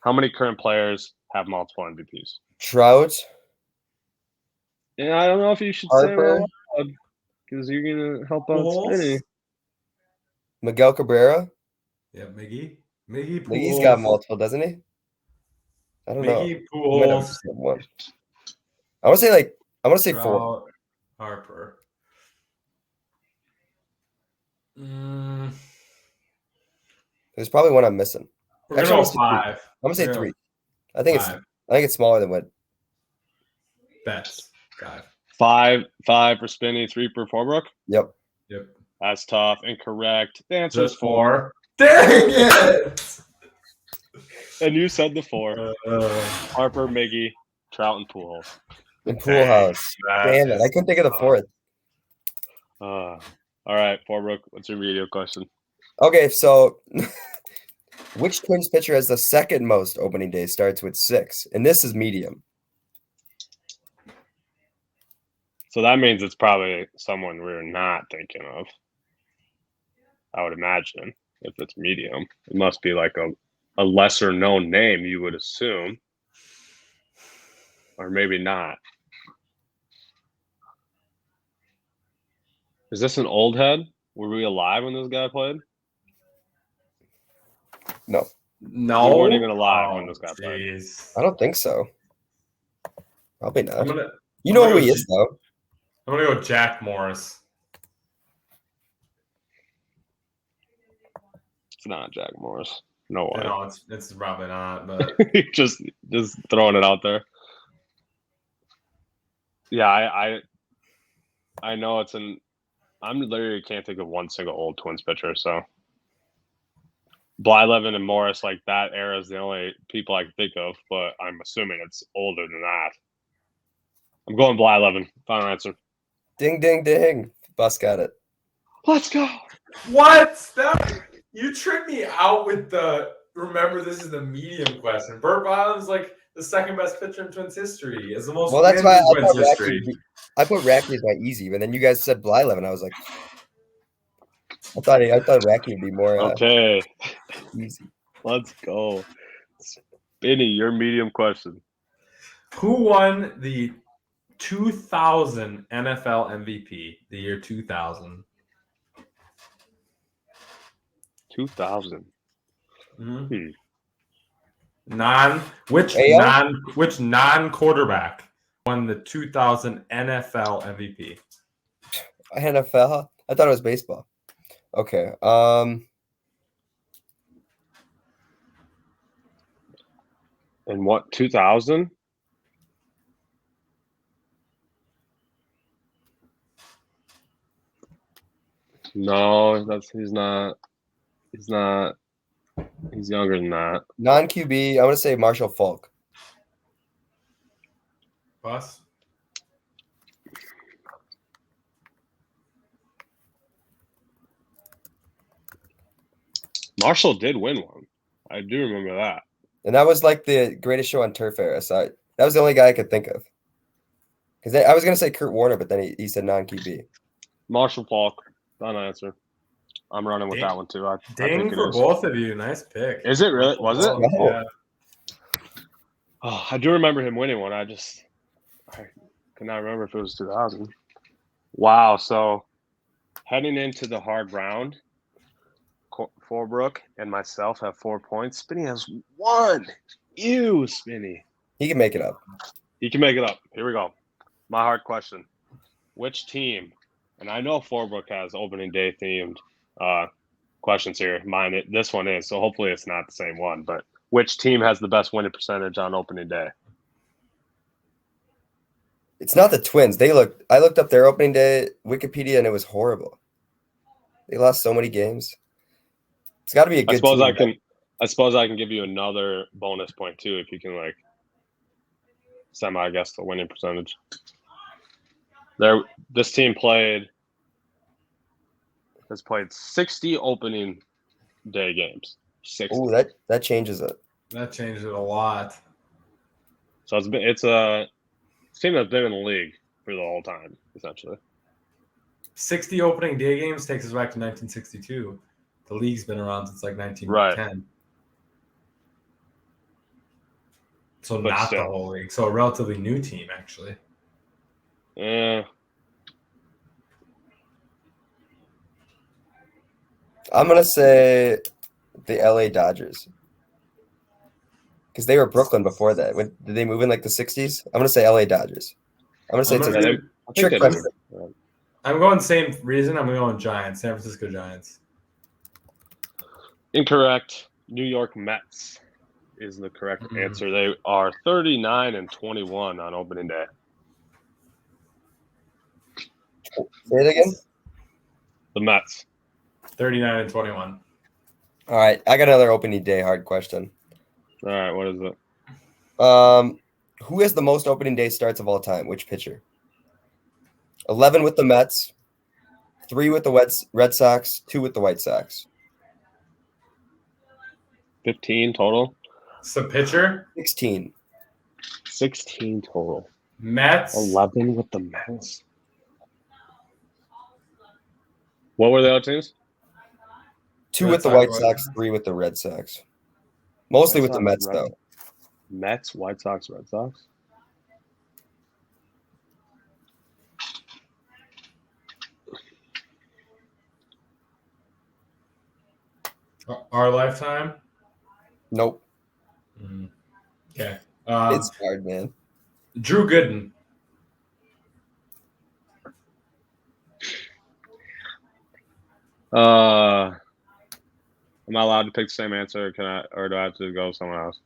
How many current players have multiple MVPs? Trout. Yeah, I don't know if you should Harper. say it out loud because you're gonna help out Spinny. Miguel Cabrera. Yeah, Miggy. Miggy Pools. Miggy's got multiple, doesn't he? I don't know. Miggy Pools. I want to say Trout, 4. Harper. There's probably one I'm missing. We're gonna go 5. I'm gonna say 3. I think it's smaller than what. Bets. 5. 5 for Spinny, 3 for Forbrook. Yep. That's tough. Incorrect. The answer is 4. Dang it! And you said the 4. Harper, Miggy, Trout, and Pujols. And Pujols. Damn it! I couldn't think of the 4th. All right, Forbrook, what's your video question? Okay, so which Twins pitcher has the second most opening day starts with 6? And this is medium. So that means it's probably someone we're not thinking of, I would imagine. if it's medium. It must be like a lesser known name, you would assume. Or maybe not. Is this an old head? Were we alive when this guy played? No. No. We weren't even alive when this guy played. I don't think so. Probably not. You know who he is, though. I'm going to go Jack Morris. It's not Jack Morris. No way. No, it's probably not, but just throwing it out there. Yeah, I know it's I'm literally can't think of one single old Twins pitcher, so Blyleven and Morris, like that era is the only people I can think of, but I'm assuming it's older than that. I'm going Blyleven. Final answer. Ding, ding, ding. Bus got it. Let's go. What? You tricked me out with the remember this is the medium question. Burt Blyleven's like the second best pitcher in Twins history. It's the most that's why Twins history. I put Racky as my easy, but then you guys said Blyleven. I was like, I thought Racky would be more okay. Easy. Let's go. Spinny, your medium question. Who won the 2000 NFL MVP? The year 2000. 2000. Mm-hmm. Which non-quarterback won the 2000 NFL MVP? NFL? I thought it was baseball. Okay. In what, 2000? No, he's not. He's not. He's younger than that. Non-QB, I want to say Marshall Falk. Bus? Marshall did win one. I do remember that. And that was like the greatest show on turf era. So that was the only guy I could think of. Because I was going to say Kurt Warner, but then he said non-QB. Marshall Falk. Final answer. I'm running with that one too. Ding for both of you. Nice pick. Is it really? Was it? Yeah. Oh, I do remember him winning one. I could not remember if it was 2000. Wow. So heading into the hard round, Forbrook and myself have 4 points. Spinny has 1. Ew, Spinny. He can make it up. He can make it up. Here we go. My hard question. Which team, and I know Forbrook has opening day themed questions here. This one is, so hopefully it's not the same one, but which team has the best winning percentage on opening day? It's not the Twins. I looked up their opening day Wikipedia and it was horrible. They lost so many games. It's got to be a good team. I suppose I can give you another bonus point too if you can like semi-guess the winning percentage. This team has played 60 opening day games. 60. Oh, that changes it. That changes it a lot. So it's a team that's been in the league for the whole time, essentially. 60 opening day games takes us back to 1962. The league's been around since like 1910. Right. So but not still. The whole league. So a relatively new team, actually. Yeah. I'm going to say the LA Dodgers. Because they were Brooklyn before that. Did they move in like the 60s? I'm going to say LA Dodgers. I'm going to say it's a trick question. I'm going same reason. I'm going Giants. San Francisco Giants. Incorrect. New York Mets is the correct answer. They are 39-21 on opening day. Say it again. The Mets. 39-21. All right, I got another opening day hard question. All right, what is it? Who has the most opening day starts of all time? Which pitcher? 11 with the Mets, 3 with the Red Sox, 2 with the White Sox. 15 total. It's the pitcher. 16. 16 total. Mets. 11 with the Mets. What were the other teams? 2 with the White Sox, 3 with the Red Sox. Mostly with the Mets, though. Mets, White Sox, Red Sox. Our lifetime? Nope. Okay. It's hard, man. Drew Gooden. Am I allowed to pick the same answer? Or do I have to go somewhere else?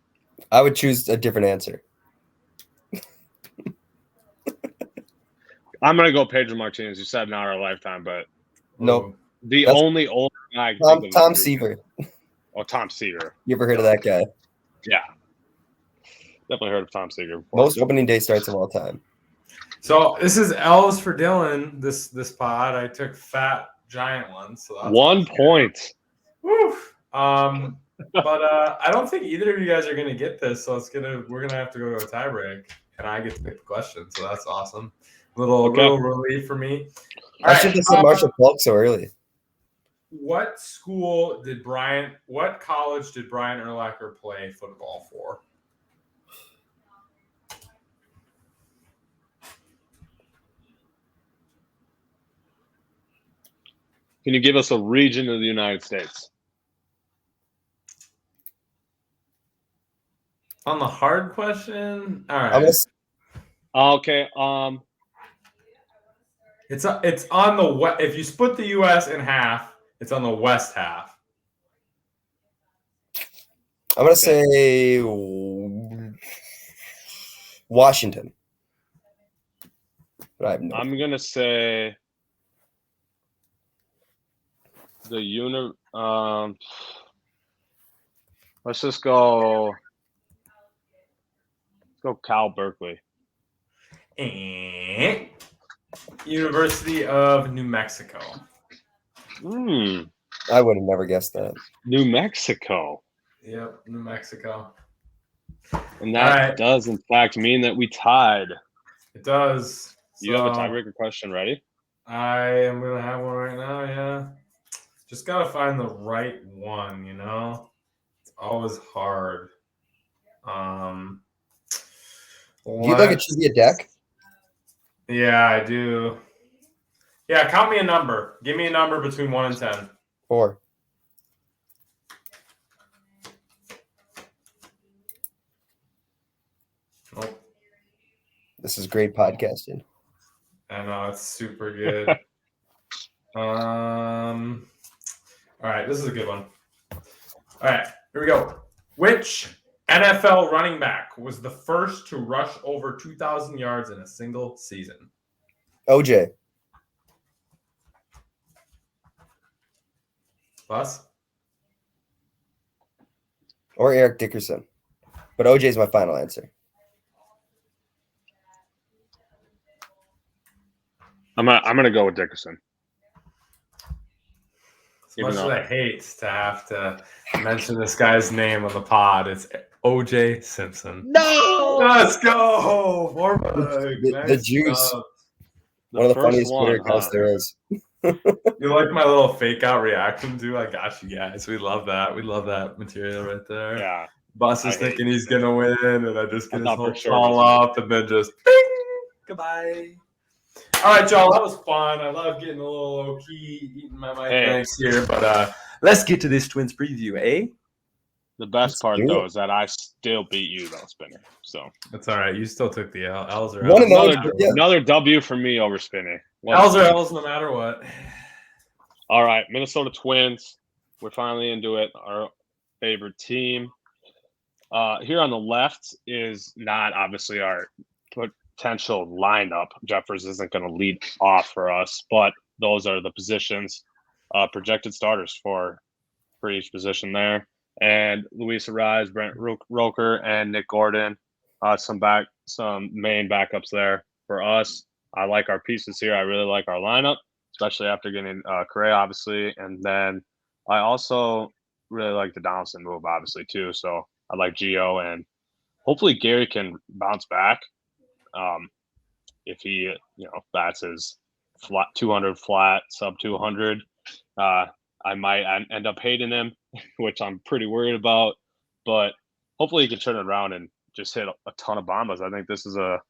I would choose a different answer. I'm gonna go Pedro Martinez. You said not our lifetime, but nope. The only old guy. Tom Seaver. Oh, Tom Seaver. You ever heard of that guy? Yeah, definitely heard of Tom Seaver before. Most opening day starts of all time. So this is L's for Dylan. This pod. I took fat giant ones. So that's 1 point. Woo. But I don't think either of you guys are gonna get this. So we're gonna have to go to a tie break, and I get to pick the question. So that's awesome. Little relief for me. I should have said Marshall Falk so early. What college did Brian Urlacher play football for? Can you give us a region of the United States? On the hard question? All right. Okay. It's on the west. If you split the U.S. in half, it's on the west half. I'm gonna say Washington. I'm gonna say let's just go. Let's go Cal Berkeley. And University of New Mexico. I would have never guessed that. New Mexico. Yep, New Mexico. And that does, in fact, mean that we tied. It does. You have a tiebreaker question ready? I am going to have one right now, yeah. Just got to find the right one, you know? It's always hard. You'd like a trivia deck? Yeah, I do. Yeah, count me a number. Give me a number between 1 and 10. 4. Nope. This is great podcasting. I know, it's super good. All right, this is a good one. All right, here we go. Which NFL running back was the first to rush over 2,000 yards in a single season? OJ. Bus? Or Eric Dickerson. But OJ is my final answer. I'm gonna go with Dickerson. As much as I hate to have to mention this guy's name on the pod, it's OJ Simpson. No! Let's go! The juice. One of the funniest Twitter accounts there is. You like my little fake out reaction too? I got you guys. We love that. We love that material right there. Yeah. Bus is thinking he's going to win, and I just get his whole call up, and then just bing! Goodbye. All right, y'all. That was fun. I love getting a little low-key, eating my mic thanks here. But let's get to this Twins preview, eh? The best part, though, is that I still beat you, though, Spinner. So that's all right. You still took the L. L's or L's. Another W for me over Spinny. L's or L's no matter what. All right, Minnesota Twins. We're finally into it. Our favorite team. Here on the left is not obviously our potential lineup. Jeffers isn't going to lead off for us, but those are the positions, projected starters for each position there. And Luis Arraez, Brent Roker, and Nick Gordon. Some main backups there for us. I like our pieces here. I really like our lineup, especially after getting Correa, obviously. And then I also really like the Donaldson move, obviously, too. So I like Gio, and hopefully Gary can bounce back. If he, bats his flat 200 flat, sub 200. I I might end up hating him, which I'm pretty worried about. But hopefully he can turn it around and just hit a ton of bombas. I think this is a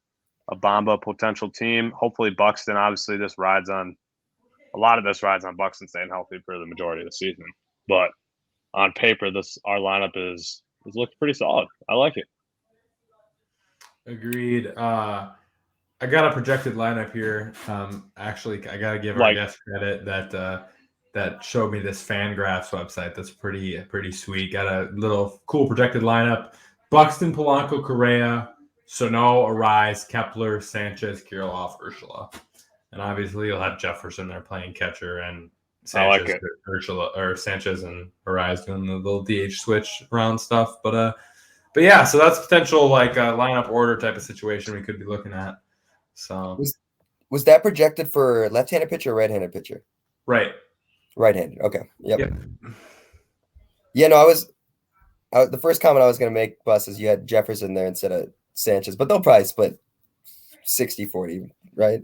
bomba potential team. Hopefully Buxton, obviously a lot of this rides on Buxton staying healthy for the majority of the season. But on paper, our lineup is looks pretty solid. I like it. Agreed. I got a projected lineup here. Actually, I got to give our guest credit that showed me this Fangraphs website. That's pretty sweet. Got a little cool projected lineup: Buxton, Polanco, Correa, Sano, Arise, Kepler, Sanchez, Kirilloff, Urshela. And obviously, you'll have Jefferson there playing catcher, and Sanchez, Urshela, or Sanchez and Arise doing the little DH switch around stuff. But yeah, so that's potential like a lineup order type of situation we could be looking at. So was that projected for left-handed pitcher or right-handed pitcher? Right-handed. Okay. Yep. Yeah, no, the first comment I was going to make, Bus, is you had Jefferson there instead of Sanchez, but they'll probably split 60-40, right?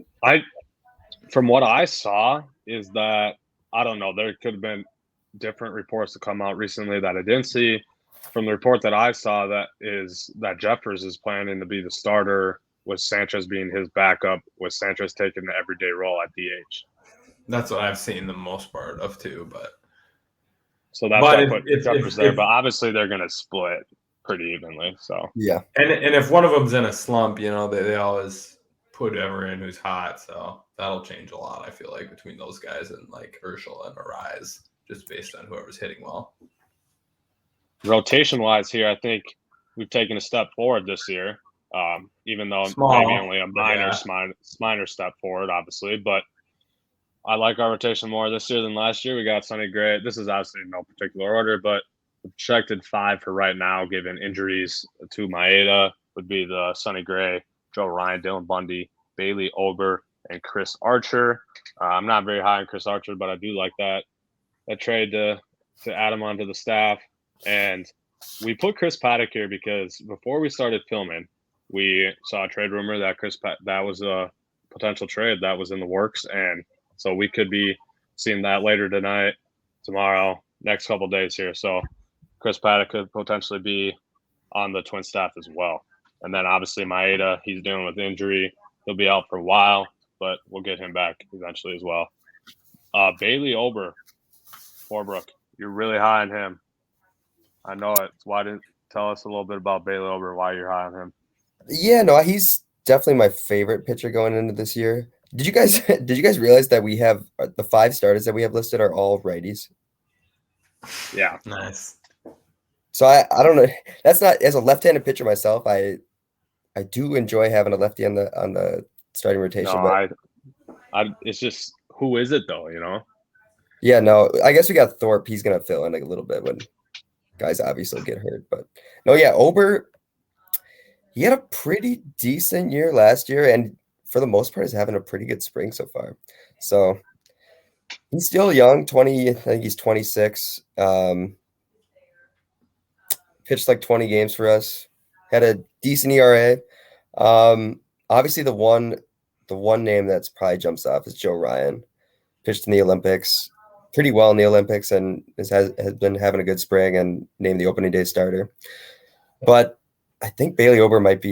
From what I saw is that, I don't know, there could have been different reports to come out recently that I didn't see. From the report that I saw, that Jeffers is planning to be the starter, with Sanchez being his backup, with Sanchez taking the everyday role at DH. That's what I've seen the most part of too, but so that's why I put Jeffers there. But obviously they're going to split pretty evenly. So yeah, and if one of them's in a slump, they always put whoever in who's hot. So that'll change a lot. I feel like between those guys and like Urshela and Arise, just based on whoever's hitting well. Rotation wise, here I think we've taken a step forward this year. Even though maybe only a minor step forward, obviously, but I like our rotation more this year than last year. We got Sonny Gray. This is obviously in no particular order, but the projected 5 for right now, given injuries to Maeda, would be the Sonny Gray, Joe Ryan, Dylan Bundy, Bailey Ober, and Chris Archer. I'm not very high on Chris Archer, but I do like that trade to add him onto the staff. And we put Chris Paddock here because before we started filming, we saw a trade rumor that that was a potential trade that was in the works, and so we could be seeing that later tonight, tomorrow, next couple of days here. So Chris Paddock could potentially be on the Twin staff as well. And then obviously Maeda, he's dealing with injury. He'll be out for a while, but we'll get him back eventually as well. Bailey Ober, Forbrook, you're really high on him. I know it. Why didn't tell us a little bit about Bailey Ober, why you're high on him? Yeah, no, he's definitely my favorite pitcher going into this year. Did you guys realize that we have the 5 starters that we have listed are all righties? Yeah, nice. So I don't know. That's not, as a left-handed pitcher myself, I do enjoy having a lefty on the starting rotation. No, but it's just, who is it though? Yeah, no, I guess we got Thorpe. He's gonna fill in a little bit when guys obviously get hurt, but no, yeah, Ober. He had a pretty decent year last year, and for the most part, is having a pretty good spring so far. So he's still young, 20. I think he's 26. Pitched like 20 games for us. Had a decent ERA. Obviously, the one name that's probably jumps off is Joe Ryan. Pitched in the Olympics, pretty well in the Olympics, and has been having a good spring and named the opening day starter. But I think Bailey Ober might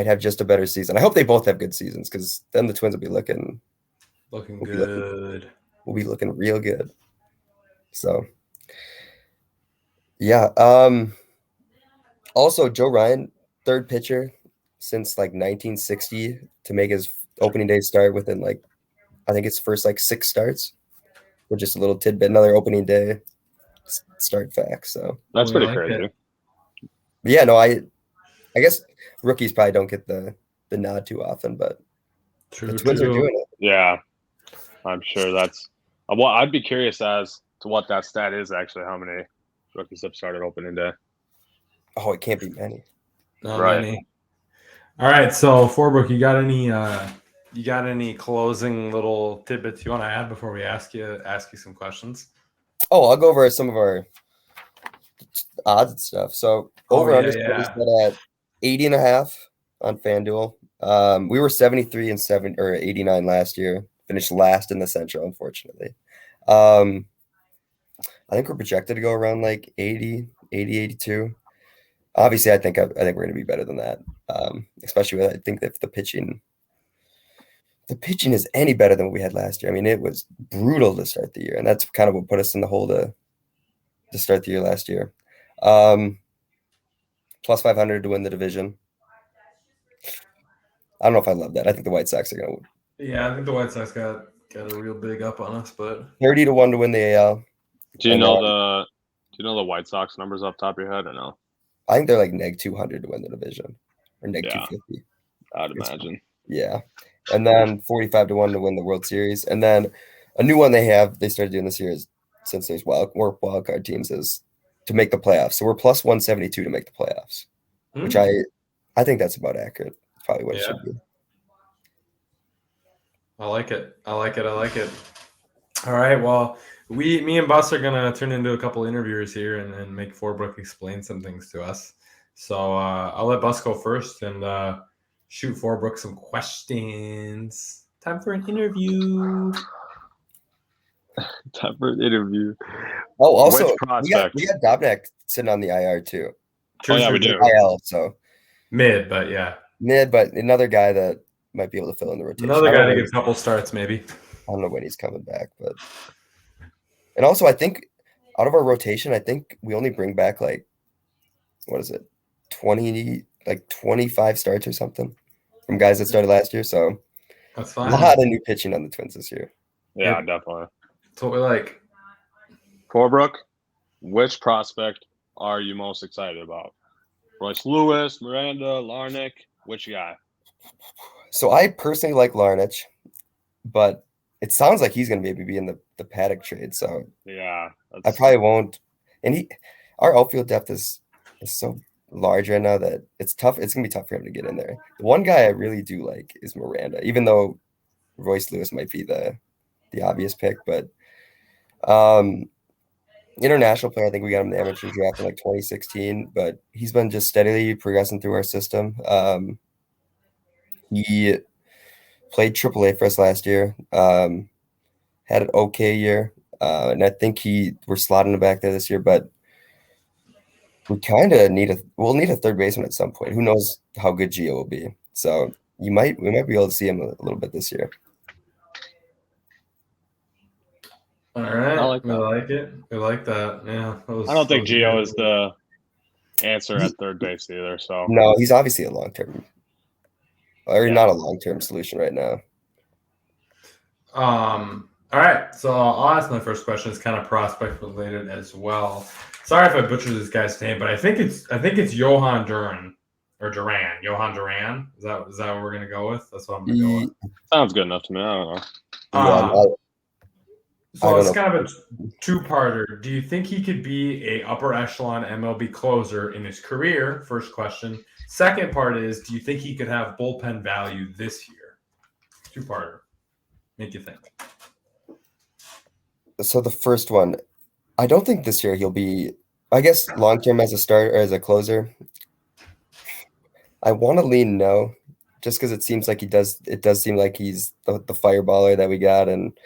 have just a better season. I hope they both have good seasons, because then the Twins will be looking good. We'll be looking real good. So, yeah. Also, Joe Ryan, third pitcher since like 1960 to make his opening day start within like, I think it's first like 6 starts. With just a little tidbit, another opening day start fact. So that's pretty crazy. Yeah, no, I guess rookies probably don't get the nod too often, but the Twins are doing it. Yeah, I'm sure that's. Well, I'd be curious as to what that stat is actually. How many rookies have started opening day? Oh, it can't be many. Not many. All right, so Forbrook, you got any closing little tidbits you want to add before we ask you some questions? Oh, I'll go over some of our odds and stuff. So over under at 80.5 on FanDuel. We were 73 and 7 or 89 last year. Finished last in the Central, unfortunately. I think we're projected to go around like 80, 82. Obviously, I think we're going to be better than that. Especially with, I think if the pitching is any better than what we had last year. I mean, it was brutal to start the year, and that's kind of what put us in the hole to start the year last year. Plus 500 to win the division. I don't know if I love that. I think the White Sox are going to. Yeah, I think the White Sox got a real big up on us, but 30-1 to win the AL. Do you know the White Sox numbers off the top of your head or no? I think they're like -200 to win the division, or -250. I'd imagine. Yeah, and then 45-1 to win the World Series, and then a new one they started doing this year is, since there's more wild card teams, is to make the playoffs. So we're plus 172 to make the playoffs, which I think that's about accurate. It's probably what it should be. I like it. All right. Well, me and Bus are gonna turn into a couple interviewers here and make Forbrook explain some things to us. So I'll let Bus go first and shoot Forbrook some questions. Time for an interview. Oh, also, we got Dobnak sitting on the IR too. We do. IL, so mid, but another guy that might be able to fill in the rotation. Another guy to get a couple starts, maybe. I don't know when he's coming back, but and also I think out of our rotation, I think we only bring back like 25 starts or something from guys that started last year. So that's fine. A lot of new pitching on the Twins this year. Yeah, definitely. That's what we like. Forbrook, which prospect are you most excited about? Royce Lewis, Miranda, Larnach, which guy? So I personally like Larnach, but it sounds like he's going to maybe be in the Paddock trade. So yeah, I probably won't. And our outfield depth is so large right now that it's tough. It's going to be tough for him to get in there. The one guy I really do like is Miranda, even though Royce Lewis might be the obvious pick. But international player, I think we got him in the amateur draft in like 2016, but he's been just steadily progressing through our system. He played AAA for us last year, had an okay year, and I think we're slotting him back there this year, but we kind of we'll need a third baseman at some point. Who knows how good Gio will be? So we might be able to see him a little bit this year. All right, I like it. We like that. Yeah, I don't think Gio is the answer at third base either. So no, he's obviously a long-term. Or not a long-term solution right now. All right. So I'll ask my first question. It's kind of prospect related as well. Sorry if I butchered this guy's name, but I think it's Johan Duran or Duran. Johan Duran. Is that what we're gonna go with? That's what I'm gonna go with. Sounds good enough to me. I don't know. So it's kind of a two-parter. Do you think he could be a upper echelon MLB closer in his career? First question. Second part is, do you think he could have bullpen value this year? Two-parter. Make you think. So the first one, I don't think this year he'll be, I guess, long-term as a starter or as a closer. I want to lean no, just because it seems like it does seem like he's the fireballer that we got and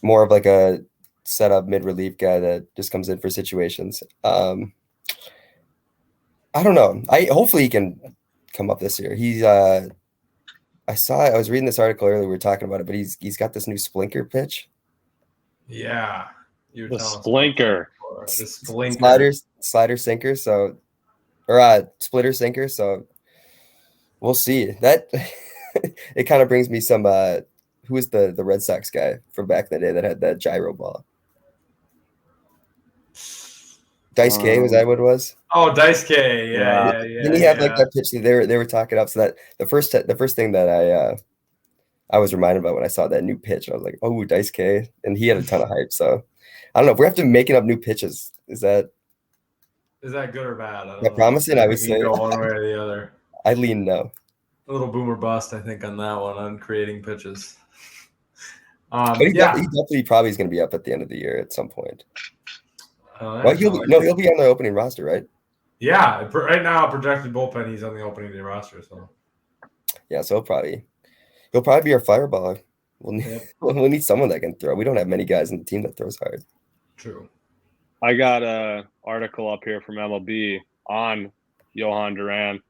more of like a setup mid-relief guy that just comes in for situations. I don't know. Hopefully he can come up this year. He's I was reading this article earlier. We were talking about it, but he's got this new Splinker pitch. Yeah, the Splinker. The Splinker. Slider sinker. So, or splitter sinker. So, we'll see. That it kind of brings me some. Who was the Red Sox guy from back in the day that had that gyro ball? Dice K, was that what it was? Oh, Dice K, yeah. Didn't he have like that pitch that they were talking up? So that the first thing that I was reminded about when I saw that new pitch, I was like, oh, Dice K, and he had a ton of hype. So I don't know if we have to making up new pitches. Is that good or bad? I don't know. Promising? I would say go one way or the other. I lean no. A little boomer bust, I think, on that one on creating pitches. But he definitely probably is going to be up at the end of the year at some point. Well, he'll be on the opening roster, right? Yeah, right now projected bullpen, he's on the opening day roster. So yeah, so he'll probably be our fireballer. We'll need someone that can throw. We don't have many guys in the team that throws hard. True. I got a article up here from MLB on Johan Duran.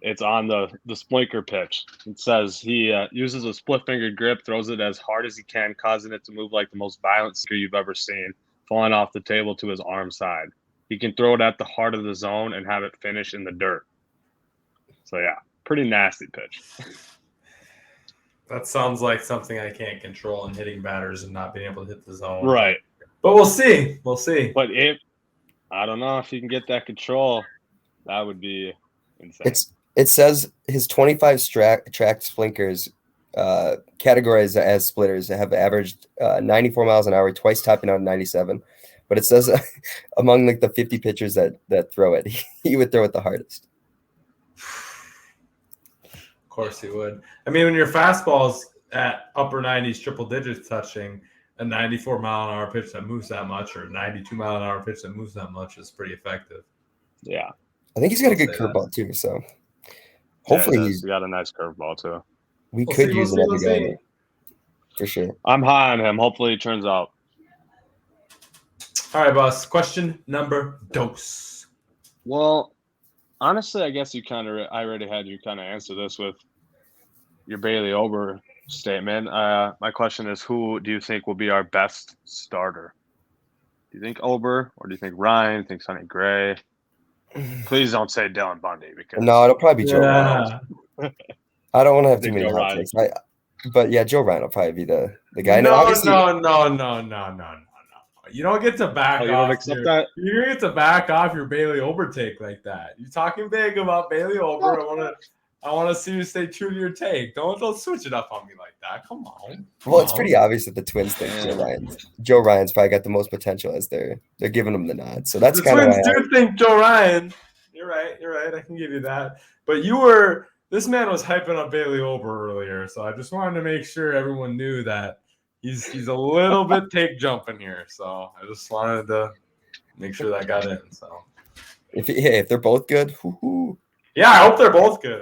It's on the Splinker Pitch. It says he uses a split-fingered grip, throws it as hard as he can, causing it to move like the most violent sinker you've ever seen, falling off the table to his arm side. He can throw it at the heart of the zone and have it finish in the dirt. So, yeah, pretty nasty pitch. That sounds like something I can't control in hitting batters and not being able to hit the zone. Right. But we'll see. We'll see. But I don't know if you can get that control, that would be insane. It says his 25 tracked splinkers categorized as splitters have averaged 94 miles an hour, twice topping out 97. But it says among like the 50 pitchers that throw it, he would throw it the hardest. Of course he would. I mean, when your fastball's at upper 90s, triple digits touching, a 94 mile an hour pitch that moves that much, or 92 mile an hour pitch that moves that much is pretty effective. Yeah. I think he's got a good curveball too, so hopefully he's got a nice curveball too. We could use another guy for sure. I'm high on him. Hopefully it turns out. All right, boss. Question number dos. Well, honestly, I guess I already had you kind of answer this with your Bailey Ober statement. My question is, who do you think will be our best starter? Do you think Ober, or do you think Ryan? Do you think Sonny Gray? Please don't say Dylan Bundy, because no, it'll probably be Joe Ryan. I don't want to have too many hot takes. But yeah, Joe Ryan will probably be the guy. No. You don't get to back off. You don't accept that? You don't get to back off your Bailey Ober take like that. You're talking big about Bailey Ober. I want to see you stay true to your take. Don't switch it up on me like that. Come on. It's pretty obvious that the Twins think Joe Ryan's probably got the most potential, as they're giving him the nod. So that's kind of the Twins do think Joe Ryan. You're right. I can give you that. But this man was hyping up Bailey Ober earlier, so I just wanted to make sure everyone knew that he's a little bit take jumping here. So I just wanted to make sure that got in. So if they're both good, woo-hoo. Yeah, I hope they're both good.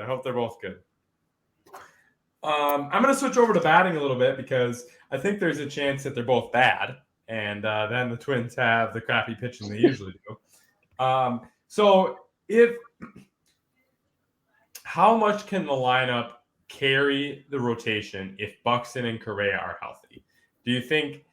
I'm going to switch over to batting a little bit, because I think there's a chance that they're both bad, and then the Twins have the crappy pitching they usually do. So how much can the lineup carry the rotation if Buxton and Correa are healthy? Do you think?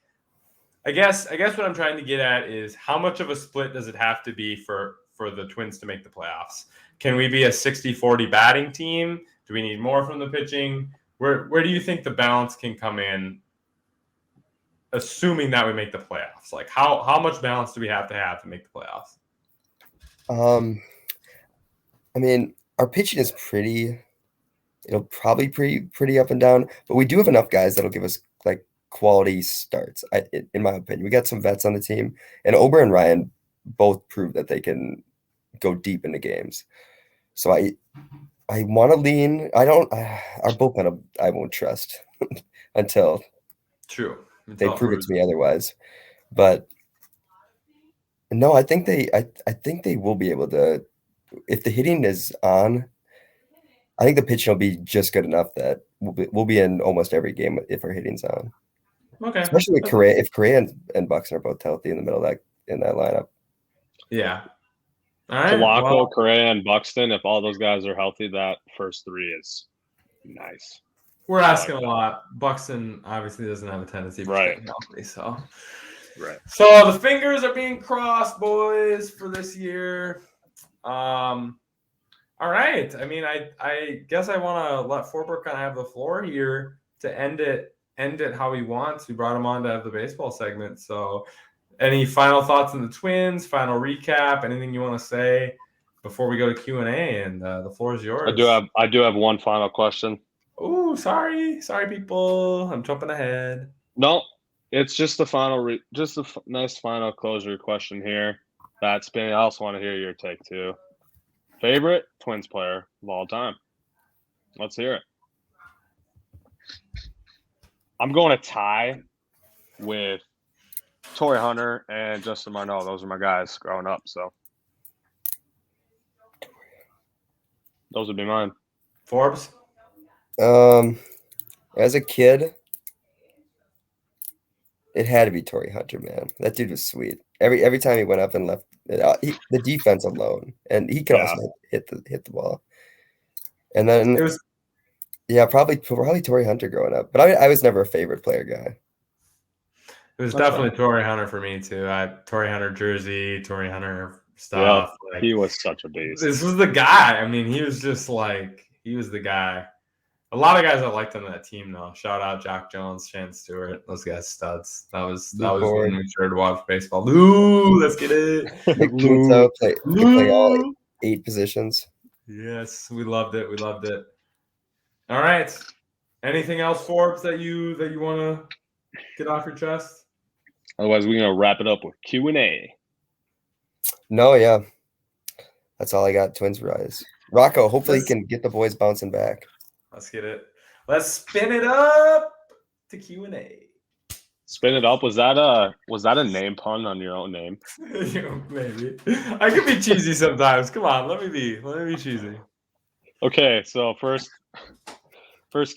I guess what I'm trying to get at is, how much of a split does it have to be for the Twins to make the playoffs? Can we be a 60-40 batting team? Do we need more from the pitching? Where do you think the balance can come in, assuming that we make the playoffs? Like, how much balance do we have to make the playoffs? I mean, our pitching is it'll probably pretty up and down, but we do have enough guys that'll give us like quality starts. In my opinion, we got some vets on the team, and Ober and Ryan both prove that they can go deep into games. So I want to lean. Our bullpen I won't trust until they prove it to me otherwise. But no, I think they will be able to. If the hitting is on, I think the pitching will be just good enough that we'll be in almost every game if our hitting's on. Okay. Especially with Correa. If Correa and Buxton are both healthy in the middle of that lineup. Yeah. All right. Polanco, Correa, and Buxton, if all those guys are healthy, that first three is nice. We're asking a lot. Buxton obviously doesn't have a tendency to stay healthy, so. Right. So the fingers are being crossed, boys, for this year. All right. I mean, I guess I want to let Forbrook kind of have the floor here to end it how he wants. We brought him on to have the baseball segment. So any final thoughts on the Twins, final recap, anything you want to say before we go to Q&A? And the floor is yours. I do have one final question. Oh, sorry, people. I'm jumping ahead. No, it's just the final, just a nice final closure question here. That Spinny, I also want to hear your take too. Favorite Twins player of all time? Let's hear it. I'm going to tie with Torrey Hunter and Justin Marneau. Those are my guys growing up, so those would be mine. Forbes? As a kid, It had to be Torrey Hunter, man. That dude was sweet. Every time he went up and left, the defense alone, and he could also hit the ball. And then It was probably Torrey Hunter growing up, but I was never a favorite player guy. It was definitely Torrey Hunter for me too. Torrey Hunter jersey, Torrey Hunter stuff. Yeah, he was such a beast. This was the guy. I mean, he was just like he was the guy. A lot of guys I liked on that team though. Shout out Jack Jones, Shan Stewart. Those guys studs. That was when we started to watch baseball. Lou, let's get it. Lou play all 8 positions. Yes, we loved it. We loved it. All right. Anything else, Forbes, that you want to get off your chest? Otherwise, we're gonna wrap it up with Q&A. No, yeah, that's all I got. Twins rise. Rocco, hopefully he can get the boys bouncing back. Let's get it. Let's spin it up to Q&A. Spin it up. Was that a name pun on your own name? Maybe. I can be cheesy sometimes. Come on, let me be cheesy. Okay, so first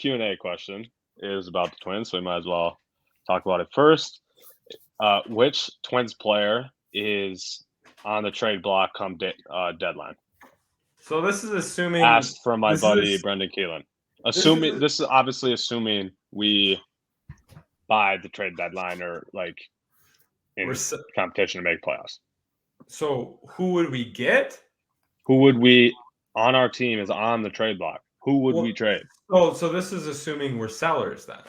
Q&A question is about the Twins, so we might as well talk about it first. Which Twins player is on the trade block come deadline? So this is assuming asked from my buddy Brendan Keelan. This is obviously assuming we buy the trade deadline or like in competition to make playoffs. So who would we get? Who would we on our team is on the trade block? Who would we trade? Oh, so this is assuming we're sellers then.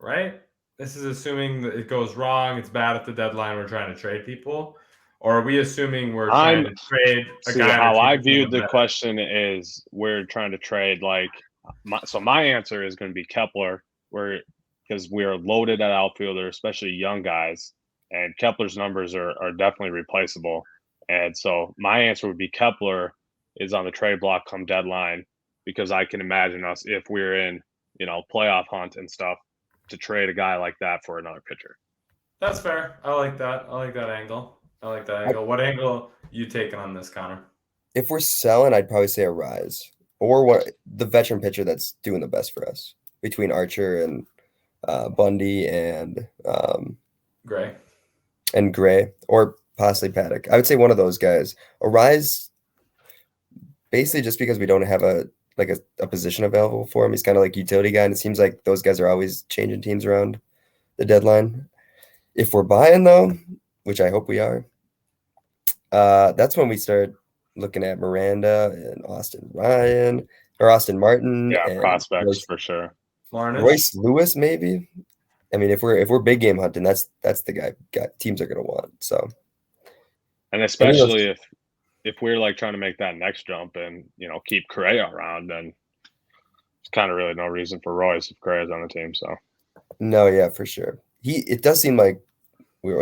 Right? This is assuming that it goes wrong, it's bad at the deadline, we're trying to trade people. Or are we assuming we're trying to trade a guy? How I viewed the question is we're trying to trade my answer is going to be Kepler, because we're loaded at outfielder, especially young guys, and Kepler's numbers are definitely replaceable. And so my answer would be Kepler is on the trade block come deadline, because I can imagine us if we're in playoff hunt and stuff to trade a guy like that for another pitcher. That's fair. I like that. I like that angle. What angle you taking on this, Connor? If we're selling, I'd probably say a rise or the veteran pitcher that's doing the best for us between Archer and Bundy and Gray or possibly Paddock. I would say one of those guys. A rise, basically just because we don't have a position available for him. He's kind of like utility guy, and it seems like those guys are always changing teams around the deadline. If we're buying though, which I hope we are, that's when we start looking at Miranda and Austin Martin. Yeah, and prospects for sure. Royce Lewis, maybe. I mean, if we're big game hunting, that's the guy teams are going to want. So, and especially if we're like trying to make that next jump and keep Correa around, then there's kind of really no reason for Royce if Correa's on the team. So, no, yeah, for sure. It does seem like we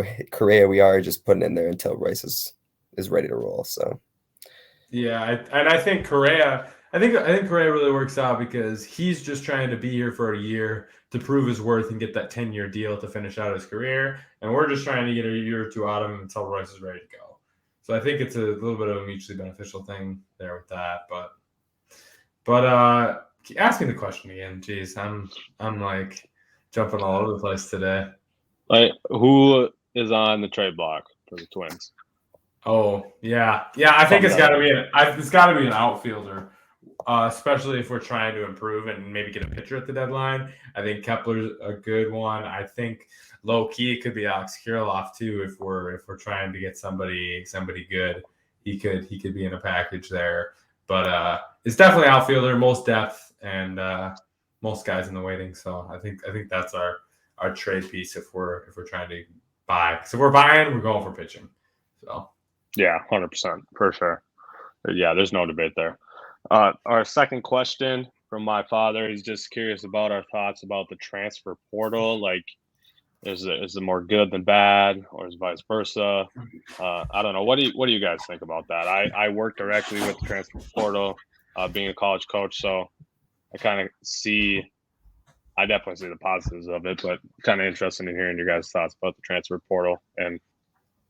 are just putting in there until Royce is ready to roll. So, yeah, I think Correa. I think Correa really works out because he's just trying to be here for a year to prove his worth and get that 10-year deal to finish out his career, and we're just trying to get a year or two out of him until Royce is ready to go. So I think it's a little bit of a mutually beneficial thing there with that. But ask me the question again. Jeez, I'm like jumping all over the place today. Like, who is on the trade block for the Twins? Oh yeah. I think it's got to be an outfielder, especially if we're trying to improve and maybe get a pitcher at the deadline. I think Kepler's a good one. I think low key it could be Alex Kirilloff too if we're trying to get somebody good. He could be in a package there, but it's definitely outfielder, most depth and most guys in the waiting. So I think that's our trade piece if we're trying to buy. So if we're buying, we're going for pitching. So yeah, 100% for sure. Yeah, there's no debate there. Our second question from my father, he's just curious about our thoughts about the transfer portal. Like, is it more good than bad, or is it vice versa? I don't know. What do you guys think about that? I work directly with the transfer portal, being a college coach, so I kind of I definitely see the positives of it, but kind of interested in hearing your guys' thoughts about the transfer portal and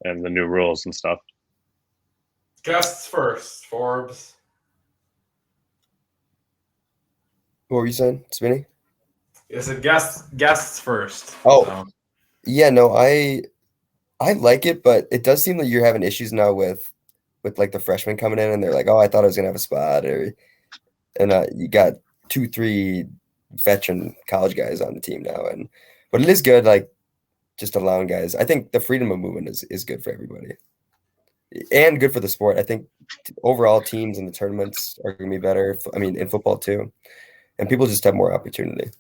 the new rules and stuff. Guests first, Forbes. What were you saying, Spinny? It's a guests first. Oh, so. Yeah, no, I like it, but it does seem like you're having issues now with like the freshmen coming in and they're like, oh, I thought I was gonna have a spot, and you got 2-3 veteran college guys on the team now, but it is good, like just allowing guys. I think the freedom of movement is good for everybody and good for the sport. I think overall teams in the tournaments are gonna be better. I mean, in football too, and people just have more opportunity.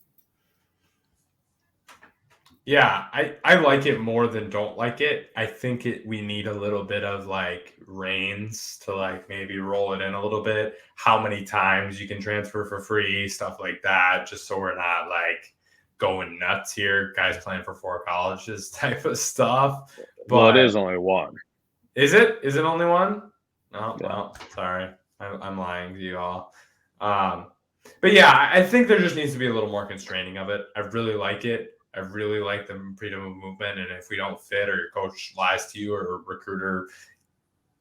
Yeah, I like it more than don't like it. I think we need a little bit of like reins to like maybe roll it in a little bit. How many times you can transfer for free, stuff like that, just so we're not like going nuts here, guys playing for 4 colleges type of stuff. But well, it is only one. Is it? Is it only one? Oh, Yeah. well, sorry. I'm lying to you all. But yeah, I think there just needs to be a little more constraining of it. I really like it. I really like the freedom of movement. And if we don't fit or your coach lies to you or a recruiter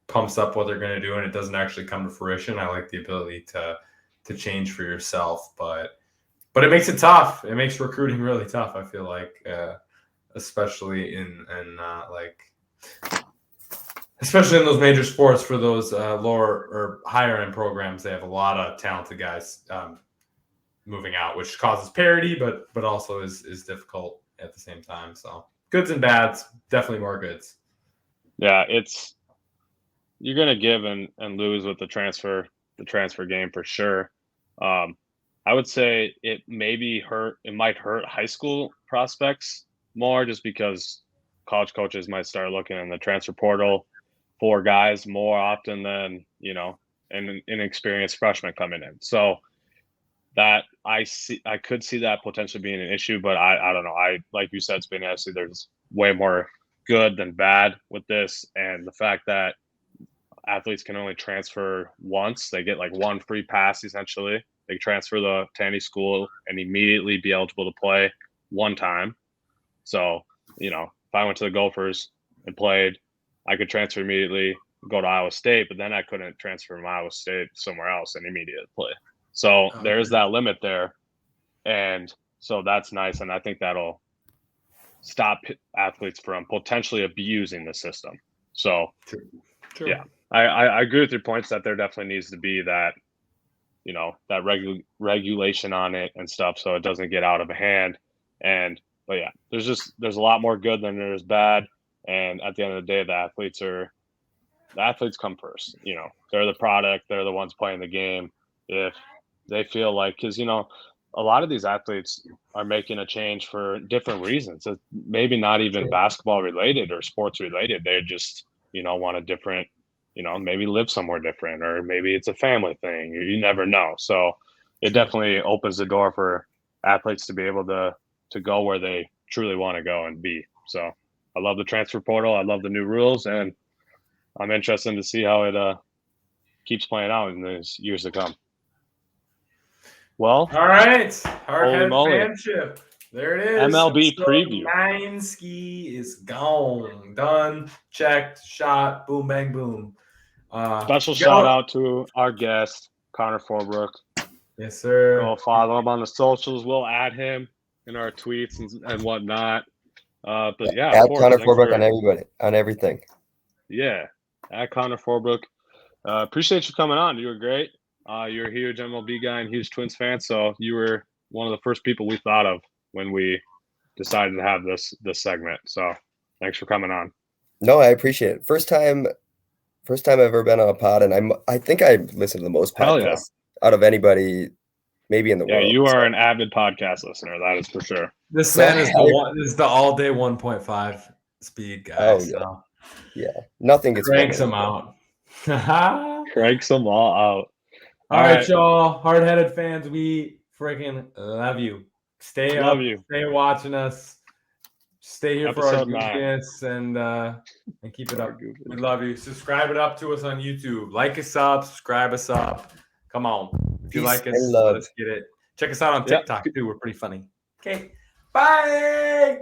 pumps up what they're going to do and it doesn't actually come to fruition, I like the ability to change for yourself. But it makes it tough. It makes recruiting really tough, I feel like, especially in especially in those major sports for those lower or higher end programs. They have a lot of talented guys moving out, which causes parity, but also is difficult at the same time. So goods and bads, definitely more goods. Yeah, you're gonna give and lose with the transfer game for sure. I would say it might hurt high school prospects more just because college coaches might start looking in the transfer portal for guys more often than, an inexperienced freshman coming in. So that I could see that potentially being an issue, but I don't know. Like you said, Spinny, I see there's way more good than bad with this. And the fact that athletes can only transfer once, they get like one free pass essentially. They transfer to any school and immediately be eligible to play one time. So, if I went to the Gophers and played, I could transfer immediately, go to Iowa State, but then I couldn't transfer from Iowa State somewhere else and immediately play. So there's that limit there. And so that's nice. And I think that'll stop athletes from potentially abusing the system. So, True. Yeah, I agree with your points that there definitely needs to be that, that regulation on it and stuff so it doesn't get out of hand. But yeah, there's a lot more good than there is bad. And at the end of the day, the athletes come first. They're the product. They're the ones playing the game. If they feel like, because, a lot of these athletes are making a change for different reasons. It's maybe not even basketball related or sports related. They just, want a different, maybe live somewhere different, or maybe it's a family thing. You never know. So it definitely opens the door for athletes to be able to go where they truly want to go and be. So I love the transfer portal. I love the new rules, and I'm interested to see how it keeps playing out in the years to come. Well, all right, hard-headed fanship. There it is. MLB preview. 9 ski is gone, done, checked, shot, boom, bang, boom. Special shout out to our guest, Connor Forbrook. Yes, sir. Go follow him on the socials. We'll add him in our tweets and whatnot. But yeah, add Connor Forbrook on everything. Yeah, add Connor Forbrook. Appreciate you coming on. You were great. You're a huge MLB guy and huge Twins fan, so you were one of the first people we thought of when we decided to have this segment. So thanks for coming on. No, I appreciate it. First time I've ever been on a pod, and I think I listened to the most podcasts out of anybody maybe in the world. Yeah, you are an avid podcast listener, that is for sure. This man is the all day 1.5 speed guy. Oh, so. Yeah. Nothing gets cranks them out. Cranks them all out. All right, y'all. Hard-headed fans, we freaking love you. Stay watching us. Stay here for our goofiness and keep it up. We love you. Subscribe it up to us on YouTube. Like us up. Subscribe us up. Come on. If you like us, let's get it. Check us out on TikTok, too. We're pretty funny. Okay. Bye.